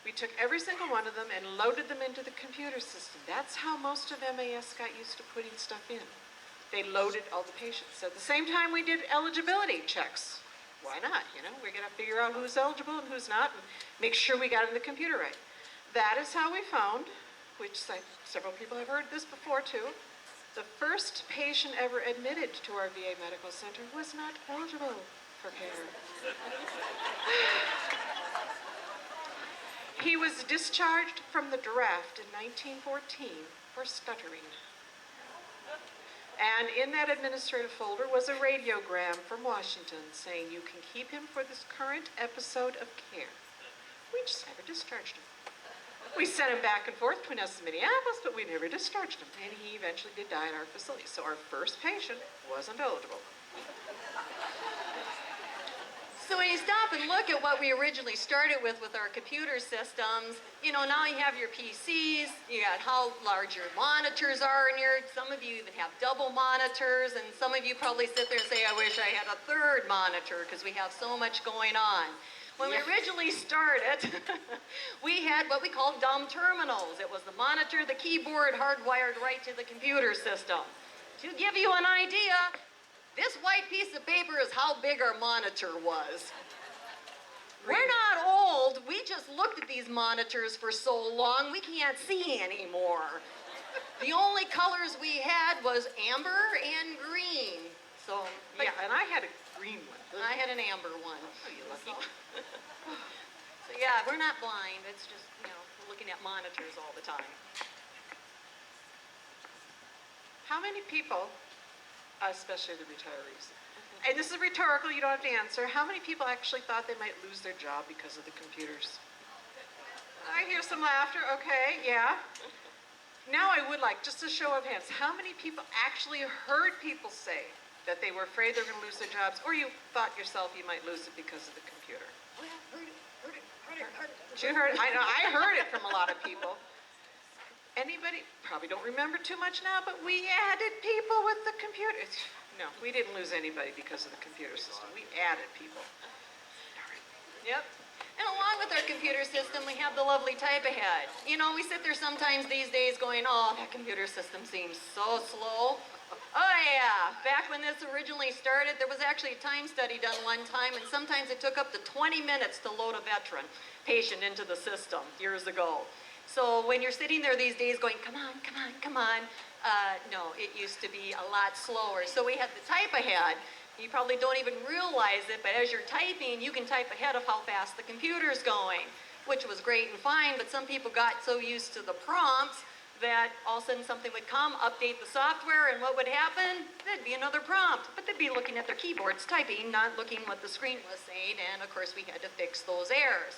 We took every single one of them and loaded them into the computer system. That's how most of MAS got used to putting stuff in. They loaded all the patients. At the same time, we did eligibility checks. Why not? You know, we're going to figure out who's eligible and who's not and make sure we got in the computer right. That is how we found, which several people have heard this before too, the first patient ever admitted to our VA Medical Center was not eligible for care. He was discharged from the draft in 1914 for stuttering. And in that administrative folder was a radiogram from Washington saying you can keep him for this current episode of care. We just never discharged him. We sent him back and forth between us and Minneapolis, but we never discharged him. And he eventually did die in our facility. So our first patient wasn't eligible. So when you stop and look at what we originally started with our computer systems, now you have your PCs, you got how large your monitors are in your, some of you even have double monitors, and some of you probably sit there and say, I wish I had a third monitor because we have so much going on. When we originally started, we had what we called dumb terminals. It was the monitor, the keyboard hardwired right to the computer system. To give you an idea, this white piece of paper is how big our monitor was. We're not old, we just looked at these monitors for so long, we can't see anymore. The only colors we had was amber and green. So, Yeah, and I had a green one. I had an amber one. Oh, you lucky. So yeah, we're not blind, it's just, we're looking at monitors all the time. How many people, especially the retirees, and this is rhetorical, you don't have to answer, how many people actually thought they might lose their job because of the computers? I hear some laughter, okay, yeah. Now I would like, just a show of hands, how many people actually heard people say that they were afraid they were going to lose their jobs, or you thought yourself you might lose it because of the computer? Oh yeah, heard it. You heard it? I know, I heard it from a lot of people. Anybody, probably don't remember too much now, but we added people with the computer. No, we didn't lose anybody because of the computer system. We added people. Yep. And along with our computer system, we have the lovely type ahead. We sit there sometimes these days going, oh, that computer system seems so slow. Oh yeah, back when this originally started, there was actually a time study done one time, and sometimes it took up to 20 minutes to load a veteran patient into the system years ago. So when you're sitting there these days going, come on, come on, come on, no, it used to be a lot slower. So we had the type ahead. You probably don't even realize it, but as you're typing, you can type ahead of how fast the computer's going, which was great and fine, but some people got so used to the prompts that all of a sudden something would come, update the software, and what would happen? There'd be another prompt, but they'd be looking at their keyboards typing, not looking what the screen was saying, and of course we had to fix those errors.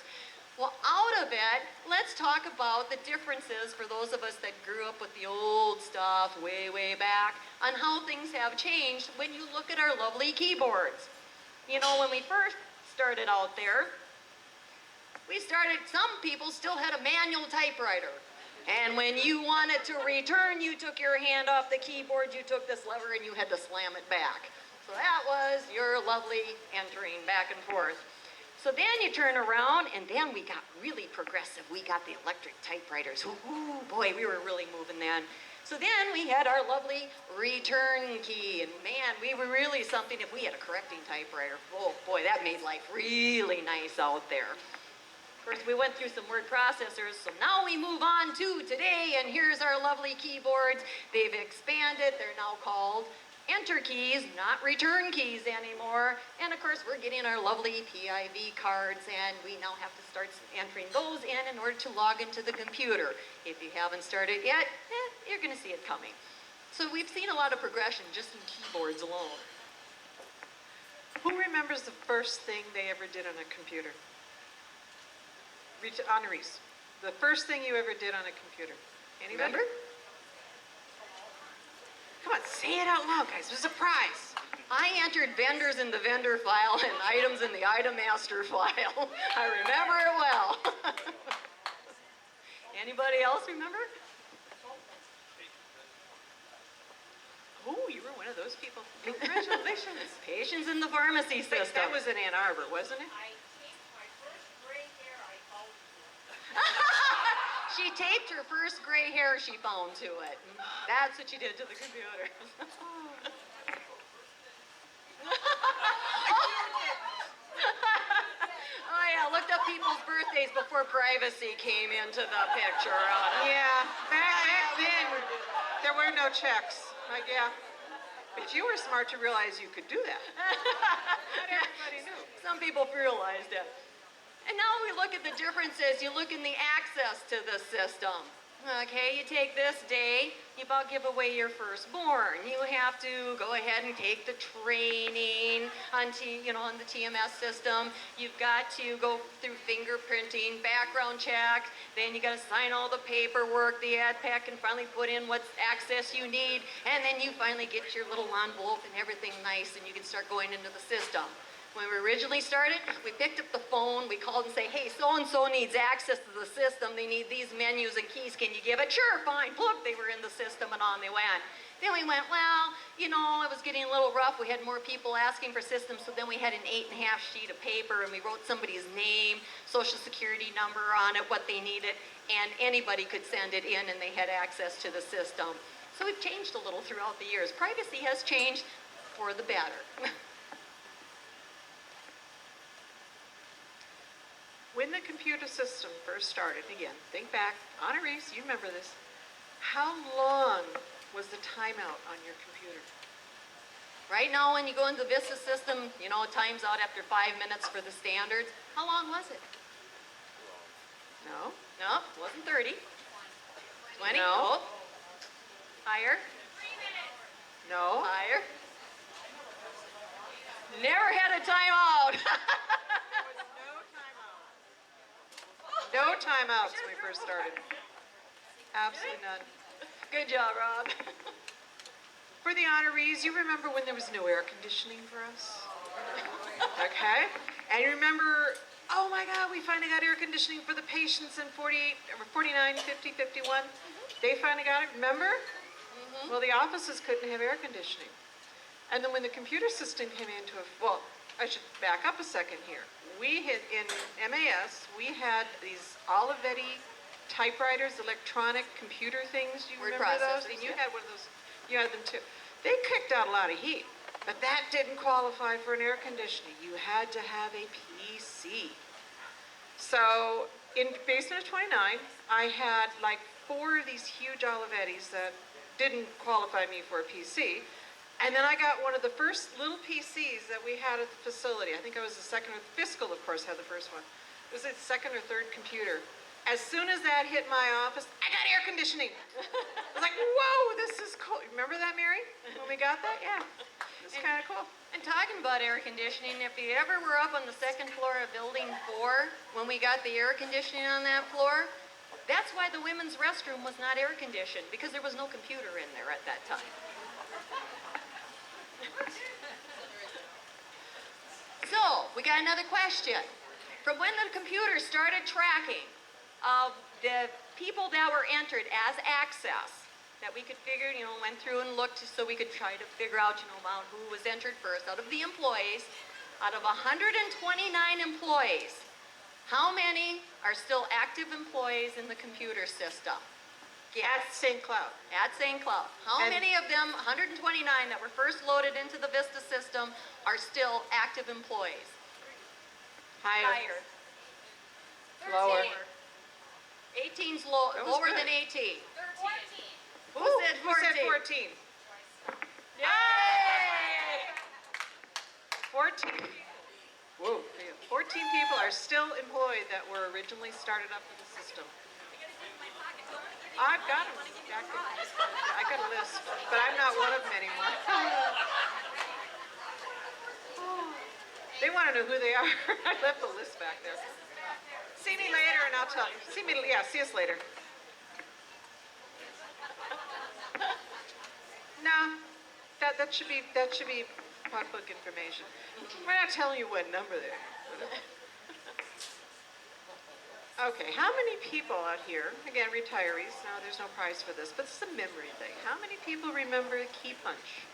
Well, out of it, let's talk about the differences for those of us that grew up with the old stuff way, way back on how things have changed when you look at our lovely keyboards. When we first started out there, some people still had a manual typewriter. And when you wanted to return, you took your hand off the keyboard, you took this lever, and you had to slam it back. So that was your lovely entering back and forth. So then you turn around, and then we got really progressive. We got the electric typewriters. Ooh, boy, we were really moving then. So then we had our lovely return key, and man, we were really something if we had a correcting typewriter. Oh boy, that made life really nice out there. Of course, we went through some word processors, so now we move on to today, and here's our lovely keyboards. They've expanded, they're now called enter keys, not return keys anymore. And of course, we're getting our lovely PIV cards, and we now have to start entering those in order to log into the computer. If you haven't started yet, you're gonna see it coming. So we've seen a lot of progression just in keyboards alone. Who remembers the first thing they ever did on a computer? Honorees. The first thing you ever did on a computer. Anybody? Remember? Come on, say it out loud, guys. It was a prize. I entered vendors in the vendor file and items in the item master file. I remember it well. Anybody else remember? Oh, you were one of those people. Congratulations. Patients in the pharmacy system. That was in Ann Arbor, wasn't it? She taped her first gray hair she found to it. That's what she did to the computer. Oh yeah, looked up people's birthdays before privacy came into the picture. Yeah, back then, there were no checks. Yeah. But you were smart to realize you could do that. Not everybody knew. Some people realized it. And now we look at the differences. You look in the access to the system. Okay, you take this day, you about give away your firstborn. You have to go ahead and take the training on on the TMS system. You've got to go through fingerprinting, background check, then you got to sign all the paperwork, the ad pack, and finally put in what access you need, and then you finally get your little envelope and everything nice, and you can start going into the system. When we originally started, we picked up the phone, we called and say, hey, so-and-so needs access to the system, they need these menus and keys, can you give it? Sure, fine, look, they were in the system and on they went. Then we went, well, you know, it was getting a little rough, we had more people asking for systems, so then we had an 8.5 sheet of paper and we wrote somebody's name, social security number on it, what they needed, and anybody could send it in and they had access to the system. So we've changed a little throughout the years. Privacy has changed for the better. When the computer system first started, again, think back, honorees, you remember this. How long was the timeout on your computer? Right now, when you go into the Vista system, you know, it times out after 5 minutes for the standards. How long was it? No? No, it wasn't 30. 20? No. Nope. Higher? No? Higher? Never had a timeout. No timeouts when we first started. Absolutely none. Good job, Rob. For the honorees, you remember when there was no air conditioning for us? Okay? And you remember, oh my God, we finally got air conditioning for the patients in 48, or 49, 50, 51. They finally got it, remember? Well, the offices couldn't have air conditioning. And then when the computer system came into well, I should back up a second here. We had, in MAS, we had these Olivetti typewriters, electronic computer things. Do you Word remember those? processors, And you yeah. had one of those, you had them too. They kicked out a lot of heat, but that didn't qualify for an air conditioning. You had to have a PC. So in basement of 29, I had like 4 of these huge Olivettis that didn't qualify me for a PC. And then I got one of the first little PCs that we had at the facility. I think I was the second, or Fiscal, of course, had the first one. It was its second or third computer. As soon as that hit my office, I got air conditioning. I was like, whoa, this is cool. Remember that, Mary? When we got that? Yeah. It's kind of cool. And talking about air conditioning, if you ever were up on the second floor of Building 4, when we got the air conditioning on that floor, that's why the women's restroom was not air conditioned, because there was no computer in there at that time. So, we got another question. From when the computer started tracking the people that were entered as access, that we could figure, you know, went through and looked so we could try to figure out, you know, about who was entered first. Out of the employees, out of 129 employees, how many are still active employees in the computer system? At St. Cloud. At St. Cloud. How And- many of them, 129 that were first loaded into the Vista system, are still active employees? Higher. Lower. 18's That was lower good. than 18. 14. Who said 14? Who said 14? Yay! 14. Whoa. 14 people are still employed that were originally started up in the system. I've got them. I got a list, but I'm not one of them anymore. They want to know who they are. I left the list back there. See me later and I'll tell you. See us later. No, that should be public information. We're not telling you what number they are. Okay, how many people out here, again, retirees, no, there's no prize for this, but it's a memory thing. How many people remember the key punch?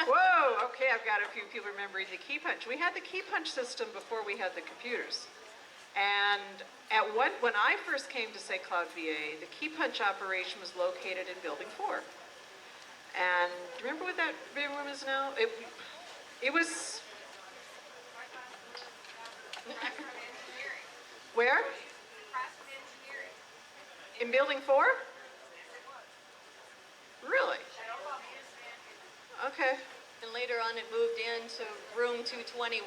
Whoa, okay, I've got a few people remembering the key punch. We had the key punch system before we had the computers. And when I first came to St. Cloud, VA, the key punch operation was located in Building 4. And do you remember what that room is now? It was... Where? In Building 4? Really? Okay. And later on, it moved into room 221.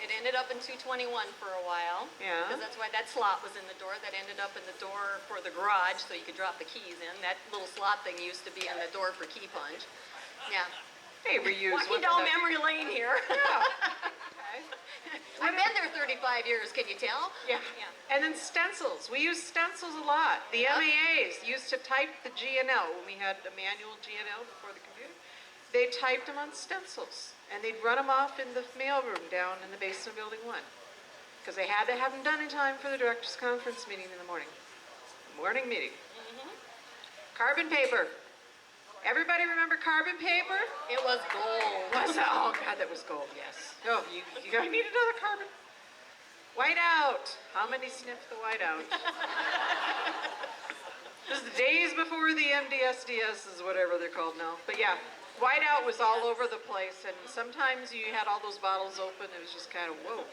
It ended up in 221 for a while. Yeah. Because that's why that slot was in the door. That ended up in the door for the garage, so you could drop the keys in. That little slot thing used to be in the door for key punch. Yeah. Hey, reuse. Walking down memory lane here. Yeah. Okay. I've been there 35 years, can you tell? Yeah. And then stencils. We used stencils a lot. The MAAs used to type the GNL when we had a manual GNL before the computer. they typed them on stencils, and they'd run them off in the mailroom down in the basement of Building 1, because they had to have them done in time for the director's conference meeting in the morning. Morning meeting. Carbon paper. Everybody remember carbon paper? It was gold. Was that? Oh God, that was gold. Yes. Oh, you need another carbon. Whiteout. How many sniffed the whiteout? This is the days before the MDSDS is whatever they're called now. But yeah, whiteout was all over the place, and sometimes you had all those bottles open. It was just kind of whoa.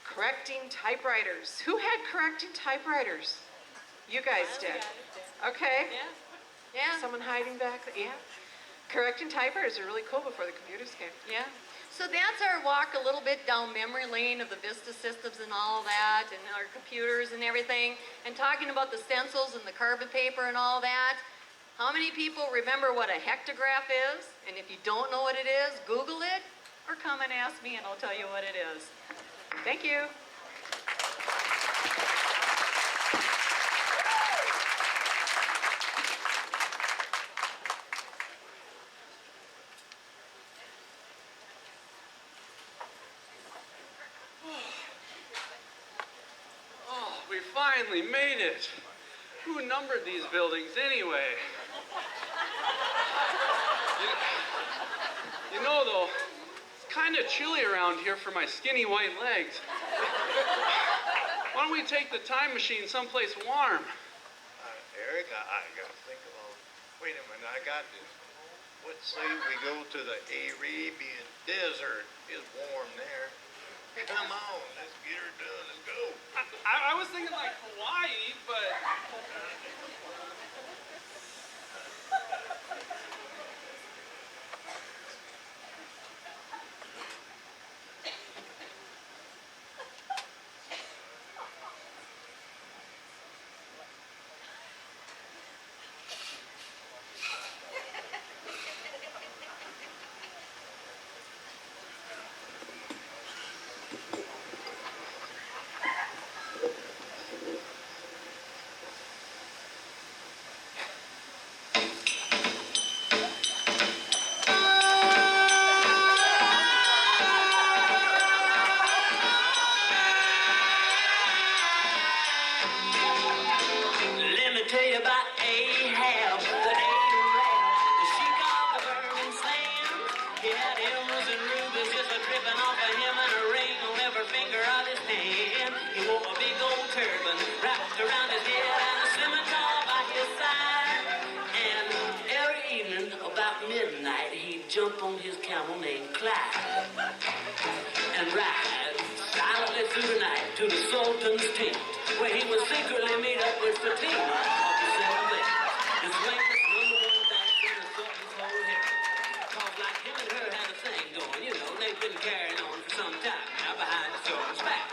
Correcting typewriters. Who had correcting typewriters? You guys did. Okay. Yeah. Someone hiding back there? Yeah. Correcting typewriters are really cool before the computers came. Yeah. So that's our walk a little bit down memory lane of the Vista systems and all that, and our computers and everything, and talking about the stencils and the carbon paper and all that. How many people remember what a hectograph is? And if you don't know what it is, Google it, or come and ask me and I'll tell you what it is. Thank you. Oh, we finally made it. Who numbered these buildings anyway? You know, though, it's kind of chilly around here for my skinny white legs. Why don't we take the time machine someplace warm? Eric, I gotta think about. Wait a minute, I got this. Let's say we go to the Arabian Desert. It's warm there. Come on, let's get her done. Let's go. I was thinking like Hawaii, but... Let me tell you about Ahab, the Arab, the sheik of the burning sand. He had emeralds and rubies just a dripping off of him, and a ring on every finger of his hand. He wore a big old turban wrapped around his head and a scimitar by his side. And every evening about midnight, he'd jump on his camel named Clyde and ride silently through the night to the Sultan's tent, where he would secretly meet up with Fatima of the Seven Veils, his famous #1 dancer in the Sultan's whole harem. Cause like him and her had a thing going, you know, they've been carrying on for some time now behind the Sultan's back.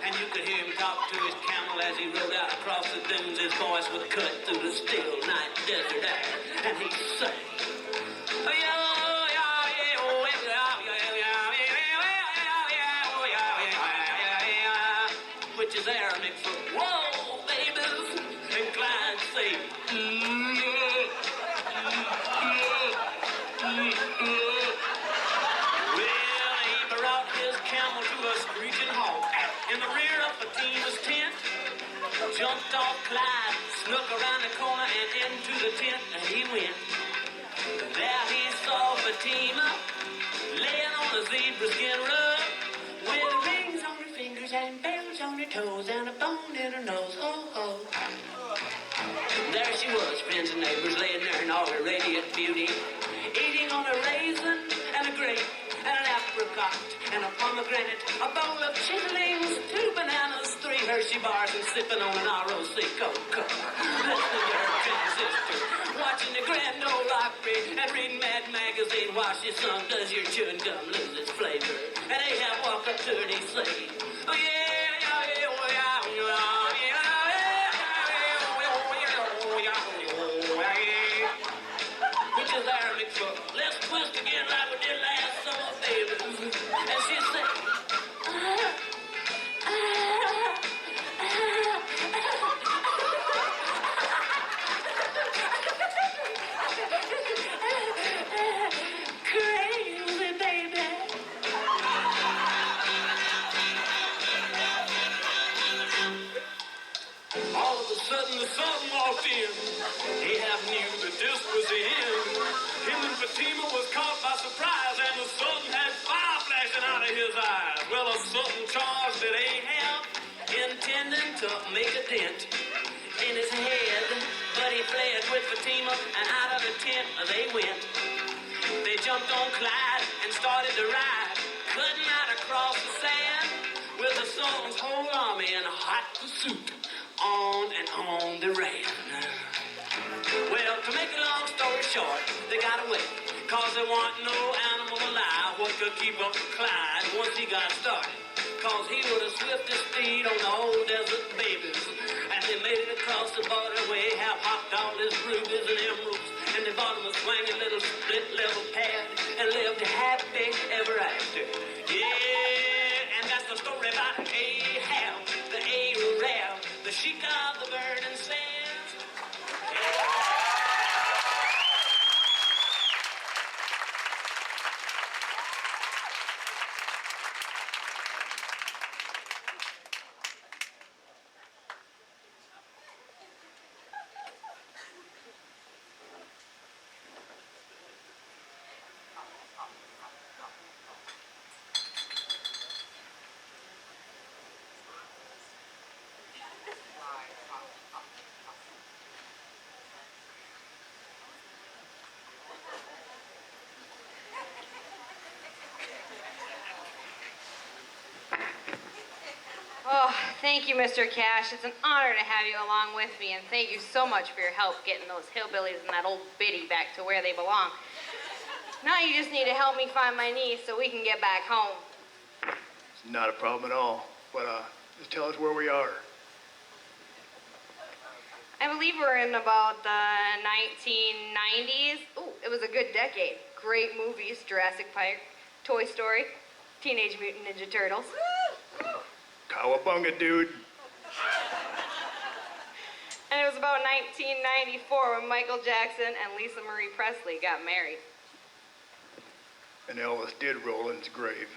And you could hear him talk to his camel as he rode out across the dunes. His voice would cut through the still night desert air, and he'd say, oh, yeah, which is Arabic for whoa, babies, and Clyde say, Well, he brought his camel to a screeching halt in the rear of Fatima's tent, jumped off Clyde, snuck around the corner and into the tent, and he went. There he saw Fatima laying on a zebra skin rug with rings on her fingers and bells on her toes and a bone in her nose. Oh, oh. There she was, friends and neighbors, laying there in all her radiant beauty, eating on a raisin and a grape and an apricot and a pomegranate, a bowl of chitterlings, 2 bananas, 3 Hershey bars, and sipping on an ROC Coke. Listening to her transistor, watching the Grand Ole Opry, and reading Mad Magazine while she sung Does Your Chewing Gum Lose Its Flavor? And Ahab walked up to her and he said, oh yeah, yeah, yeah, oh, yeah, oh, yeah, which is Arabic for let's twist again like we did last summer, baby. And she said, walked in, Ahab knew that this was the end. Him and Fatima was caught by surprise, and the sun had fire flashing out of his eyes. Well, a sudden charge that Ahab, intending to make a dent in his head, but he fled with Fatima, and out of the tent they went. They jumped on Clyde and started to ride, cutting out across the sand with the Sultan's whole army in hot pursuit. On and on they ran. Well, to make a long story short, they got away, cause there wasn't no animal alive what could keep up with Clyde once he got started. Cause he was the swiftest steed on the old desert babies. And they made it across the border where Ahab hopped all his rubies and emeralds, and they bought him a swinging little split level pad and lived happy ever after. Yeah, and that's the story about Ahab, the Arab, the sheik of the burning sands. Oh, thank you, Mr. Cash. It's an honor to have you along with me, and thank you so much for your help getting those hillbillies and that old biddy back to where they belong. Now you just need to help me find my niece so we can get back home. It's not a problem at all. But just tell us where we are. I believe we're in about the 1990s. Ooh, it was a good decade. Great movies, Jurassic Park, Toy Story, Teenage Mutant Ninja Turtles. Cowabunga, dude. And it was about 1994 when Michael Jackson and Lisa Marie Presley got married. And Elvis did roll in his grave.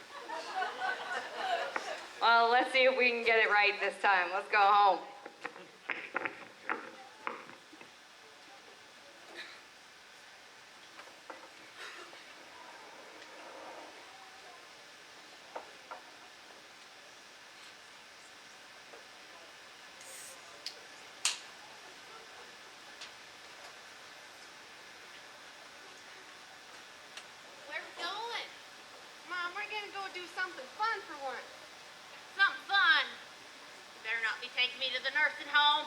Well, let's see if we can get it right this time. Let's go home. Where we going? Mom, we're gonna go do something fun for once. Something fun. You better not be taking me to the nursing home.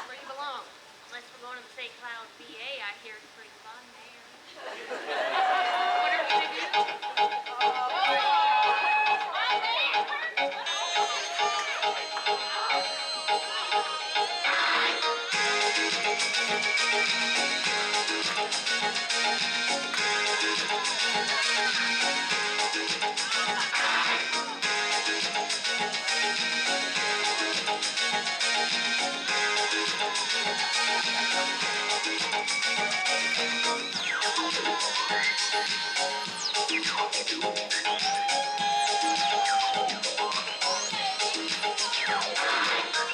Where you belong. Unless we're going to the St. Cloud VA, I hear it's pretty fun there. What are we gonna do?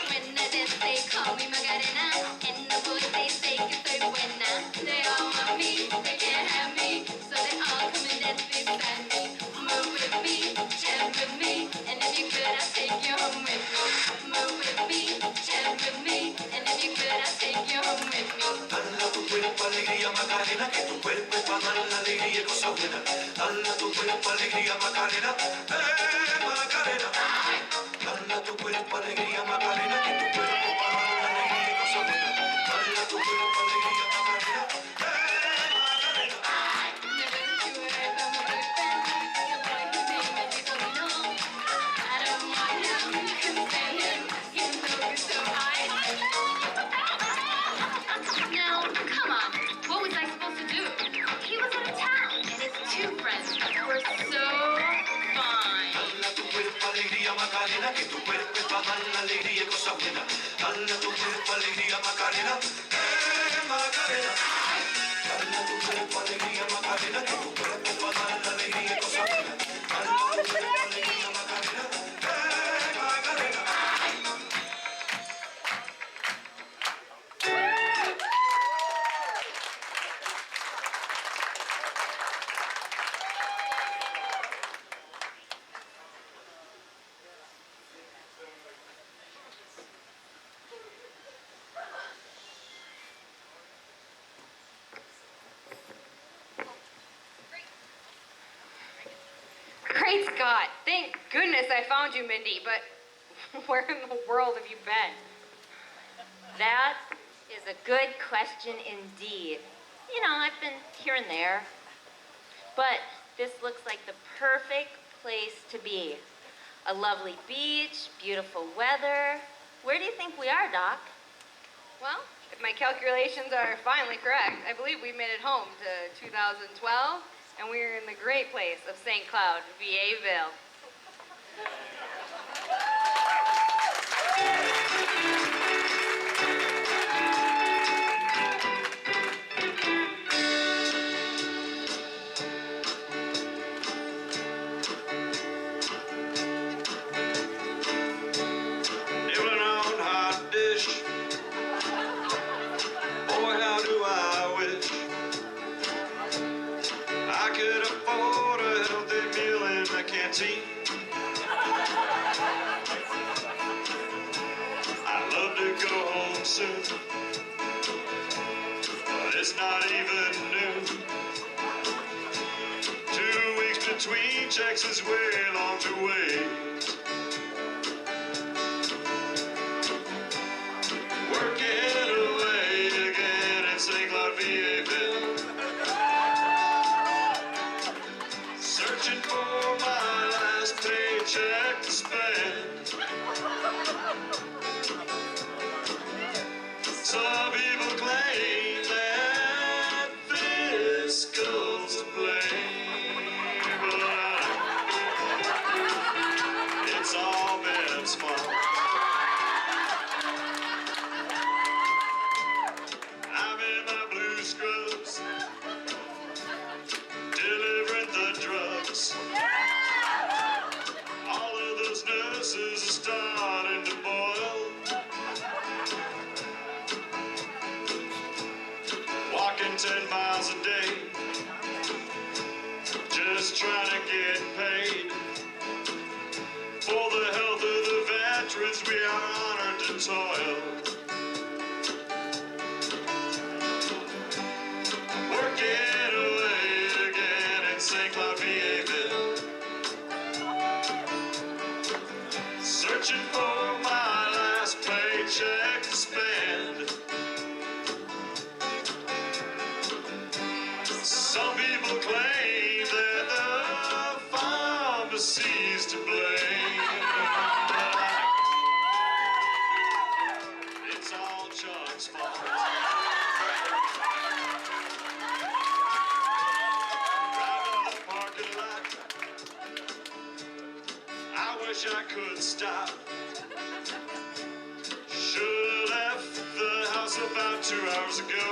When I dance, they call me Macarena. In the woods, they say que soy buena. They all want me, they can't have me, so they all come and dance beside me. Move with me, chant with me, and if you could, I'll take you home with me. Move with me, chant with me, and if you could, I'll take you home with me. Dala tu cuerpo alegría Macarena, que tu cuerpo es para dar la alegría y cosa buena. Dala tu cuerpo alegría Macarena, Macarena. Dala tu cuerpo alegría Macarena, que tu cuerpo es para dar la alegría y cosa buena. Dala tu cuerpo alegría Macarena, Macarena. Never knew where I'm with them. The boy who made me go alone. I don't want him, couldn't stand him, even though he's so high. Now, come on. What was I supposed to do? He was out of town, and his two friends were so fine. Dala tu cuerpo alegría Macarena, que tu cuerpo es para dar la alegría y cosa buena. Dala tu cuerpo alegría Macarena, Macarena. Dala tu cuerpo alegría Macarena, que tu cuerpo es para dar la alegría y cosa buena. Dala tu cuerpo alegría Macarena, Macarena. Great Scott! Thank goodness I found you, Mindy, but where in the world have you been? That is a good question indeed. You know, I've been here and there. But this looks like the perfect place to be. A lovely beach, beautiful weather. Where do you think we are, Doc? Well, if my calculations are finally correct, I believe we made it home to 2012, and we're in the great place of St. Cloud, VA-ville. Living on hot dish. Boy, how do I wish I could afford a healthy meal in the canteen. I'd love to go home soon, but it's not even noon. 2 weeks between checks is way long to wait. Working away again in St. Cloud, VA-ville. Searching for my last paycheck to spend. Some people claim that fiscal's to blame, but it's all Ben's fault. I'm in my blue scrubs, delivering the drugs. All of those nurses are starting to boil. Walking 10 miles a day, just trying to get paid. For the health of the veterans, we are honored to toil. Working away again in St. Cloud, VA-ville. Searching for my last paycheck to spend. Some people claim that the pharmacy's to blame. It's all Chuck's fault. Driving the parking lot, I wish I could stop. Should've left the house about 2 hours ago.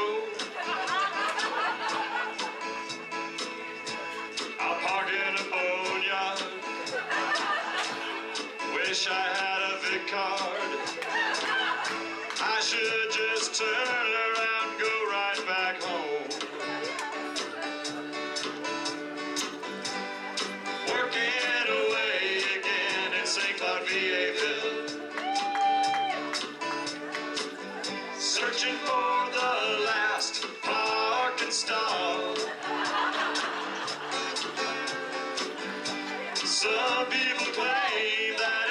I'll park in a boneyard. Wish I had a Vic card. I should just turn around and go right back home. Working away again in St. Cloud, VA-ville. Searching for the last parking stall. Some people claim that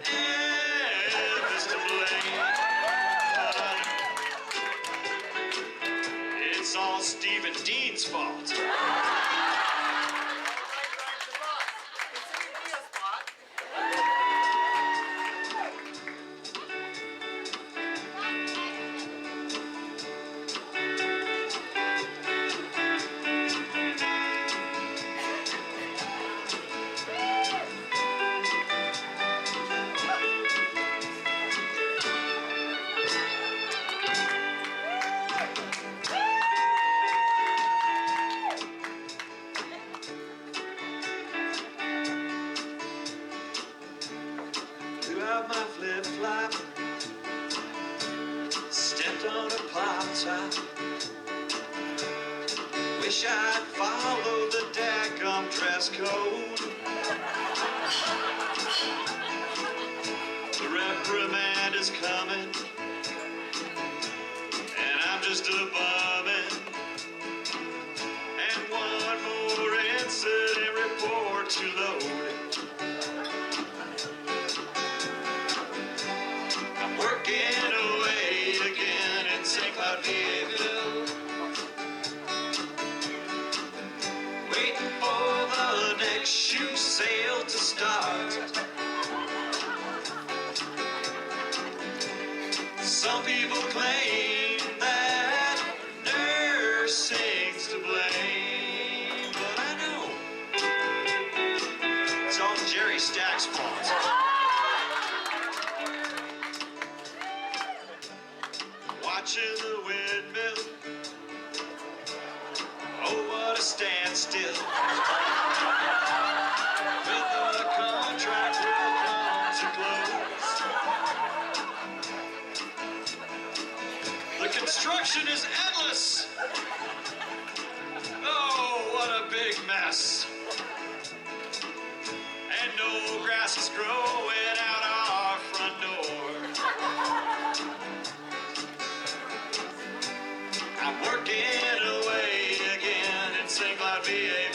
FM is to blame. It's all Stephen Dean's fault. Threw out my flip-flop, stepped on a pop top. Wish I'd followed the daggum dress code. The reprimand is coming, and I'm just a bumming. And one more incident report to start. Some people claim that nursing's to blame, but I know it's all Jerry Stack's fault. Watching the windmill, oh what a standstill. When the contract will come to close. The construction is endless. Oh, what a big mess. And no grass is growing out our front door. I'm working away again in St. Cloud, VA.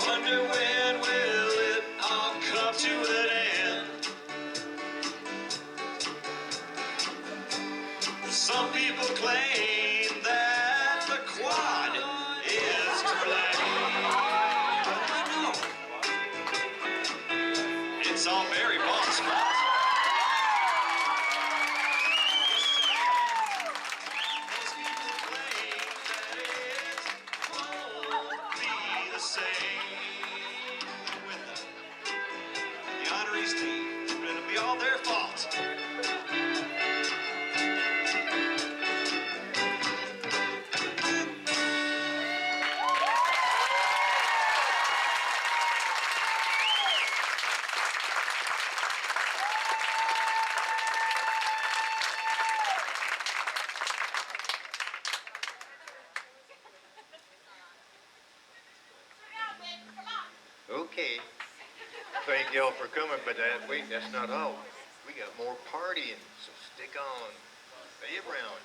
Wonder when will it all come to an end? Some people claim that the quad is to blame. I know it's all Barry Bond's fault. Most people claim that it won't be the same with the honorees leave. It'll be all their fault. Okay. Thank y'all for coming, but wait, that's not all. We got more partying, so stick on. Stay around.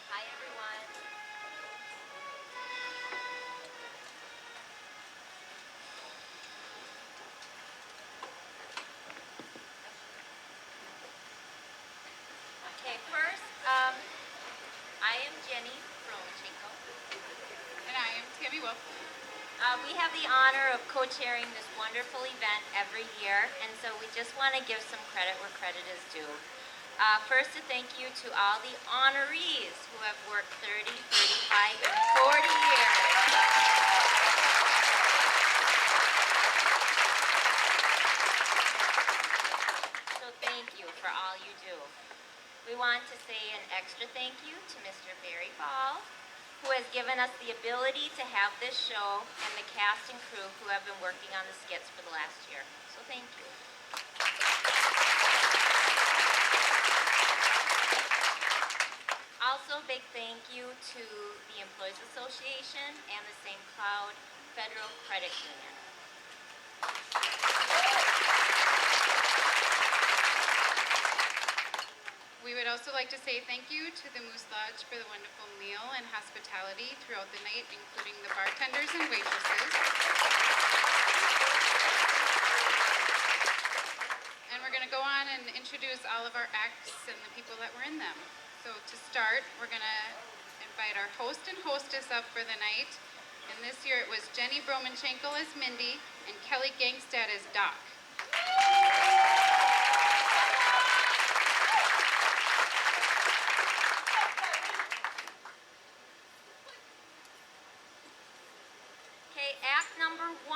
Hi, everyone. Okay, first, I am Jenny Bromachenko. And I am Tammy Wolf. We have the honor of co-chairing this wonderful event every year, and so we just want to give some credit where credit is due. First, to thank you to all the honorees who have worked 30, 35, and 40 years. So thank you for all you do. We want to say an extra thank you to Mr. Barry Ball, who has given us the ability to have this show, and the cast and crew who have been working on the skits for the last year. So thank you. Also, big thank you to the Employees Association and the St. Cloud Federal Credit Union. We would also like to say thank you to the Moose Lodge for the wonderful meal and hospitality throughout the night, including the bartenders and waitresses. And we're going to go on and introduce all of our acts and the people that were in them. So to start, we're going to invite our host and hostess up for the night. And this year it was Jenny Bromachenko as Mindy and Kelly Gangstad as Doc. Okay, act number 1,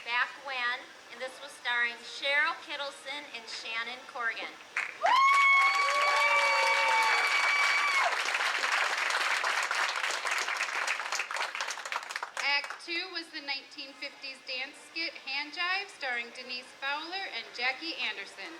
Back When, and this was starring Cheryl Kittleson and Shannon Corrigan. Act 2 was the 1950s dance skit Hand Jive, starring Denise Fowler and Jackie Anderson.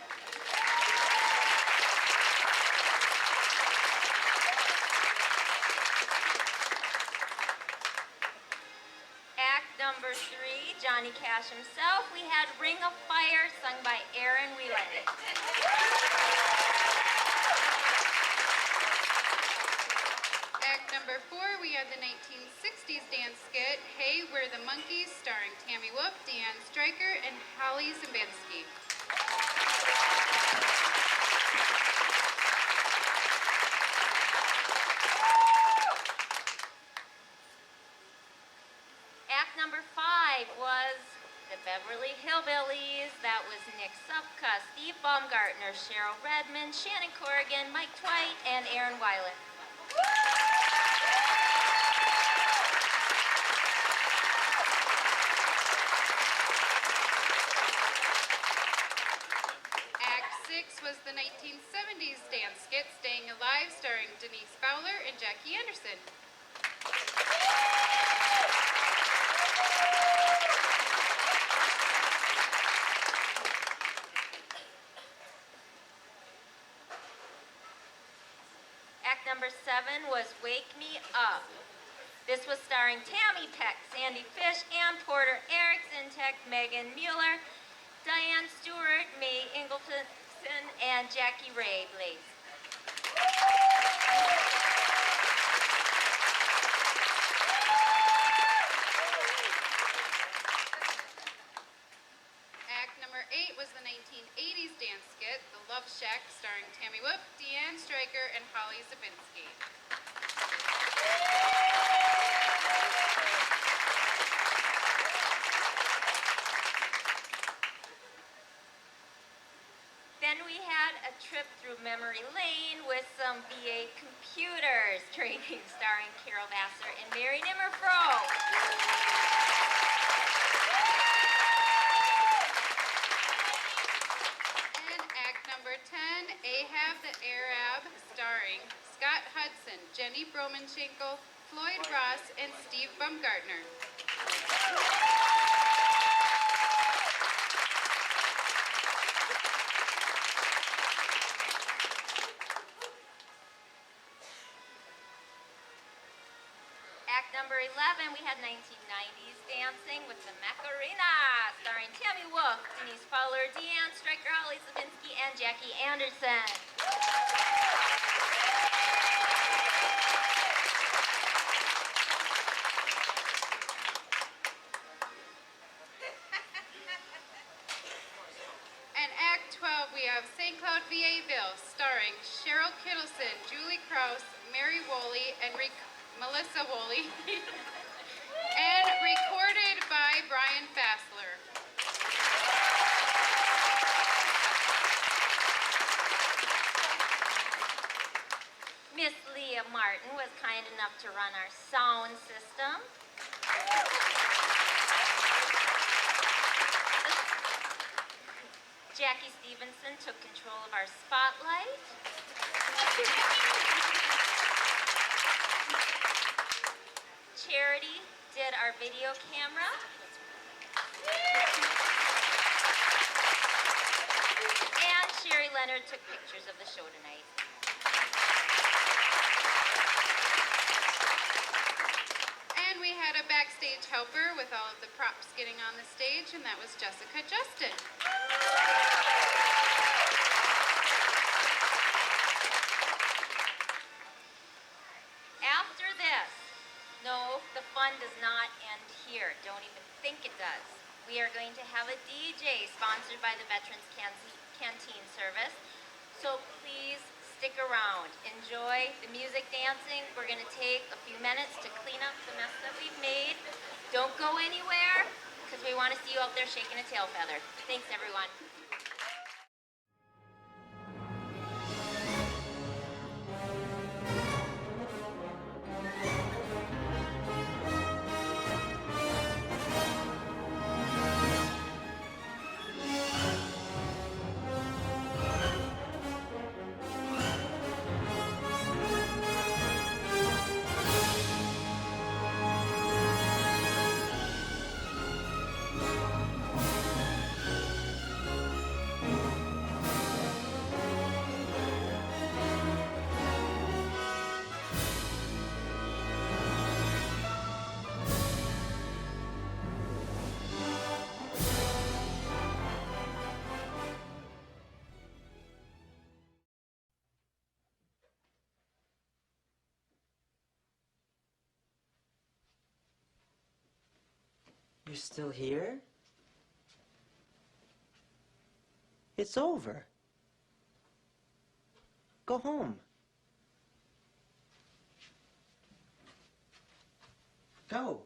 Act number 3, Johnny Cash himself, we had Ring of Fire, sung by Aaron Whelan. Act number 4, we we had the 1960s dance skit, Hey, We're the Monkeys, starring Tammy Wolf, Deanne Stryker, and Holly Zabinski. Act number 5 was the Beverly Hillbillies. That was Nick Supka, Steve Baumgartner, Cheryl Redmond, Shannon Corrigan, Mike Twite, and Aaron Weiland. Act 6 was the 1970s dance skit, Staying Alive, starring Denise Fowler and Jackie Anderson. Act number 7 was Wake Me Up. This was starring Tammy Peck, Sandy Fish, Ann Porter, Eric Zintek, Megan Mueller, Diane Stewart, May Ingleton, and Jackie Ray Blaze. Act number 8 was the 1980s dance skit, The Love Shack, starring Tammy Wolf, Deanne Stryker, and Holly Zabinski. Then we had a trip through memory lane with some VA computers training starring Carol Vassar and Mary Nimmerfro. And act number 10, Ahab the Arab, starring Scott Hudson, Jenny Bromanchenko, Floyd Ross, and Steve Baumgartner. Act number 11, we had 1990s dancing with the Macarena, starring Tammy Wolf, Denise Fowler, Deanne Stryker, Holly Zabinski, and Jackie Anderson. And Act 12, we have St. Cloud VA-ville, starring Cheryl Kittleson, Julie Krause, Mary Woolley, and Melissa Woolley, and recorded by Brian Fassler. Miss Leah Martin was kind enough to run our sound system. Jackie Stevenson took control of our spotlight. Charity did our video camera. And Sherry Leonard took pictures of the show tonight. And we had a backstage helper with all of the props getting on the stage, and that was Jessica Justin. After this, no, the fun does not end here. Don't even think it does. We are going to have a DJ sponsored by the Veterans Canteen Service. So please stick around. Enjoy the music, dancing. We're going to take a few minutes to clean up the mess that we've made. Don't go anywhere, because we want to see you out there shaking a tail feather. Thanks, everyone. You're still here? It's over. Go home. Go.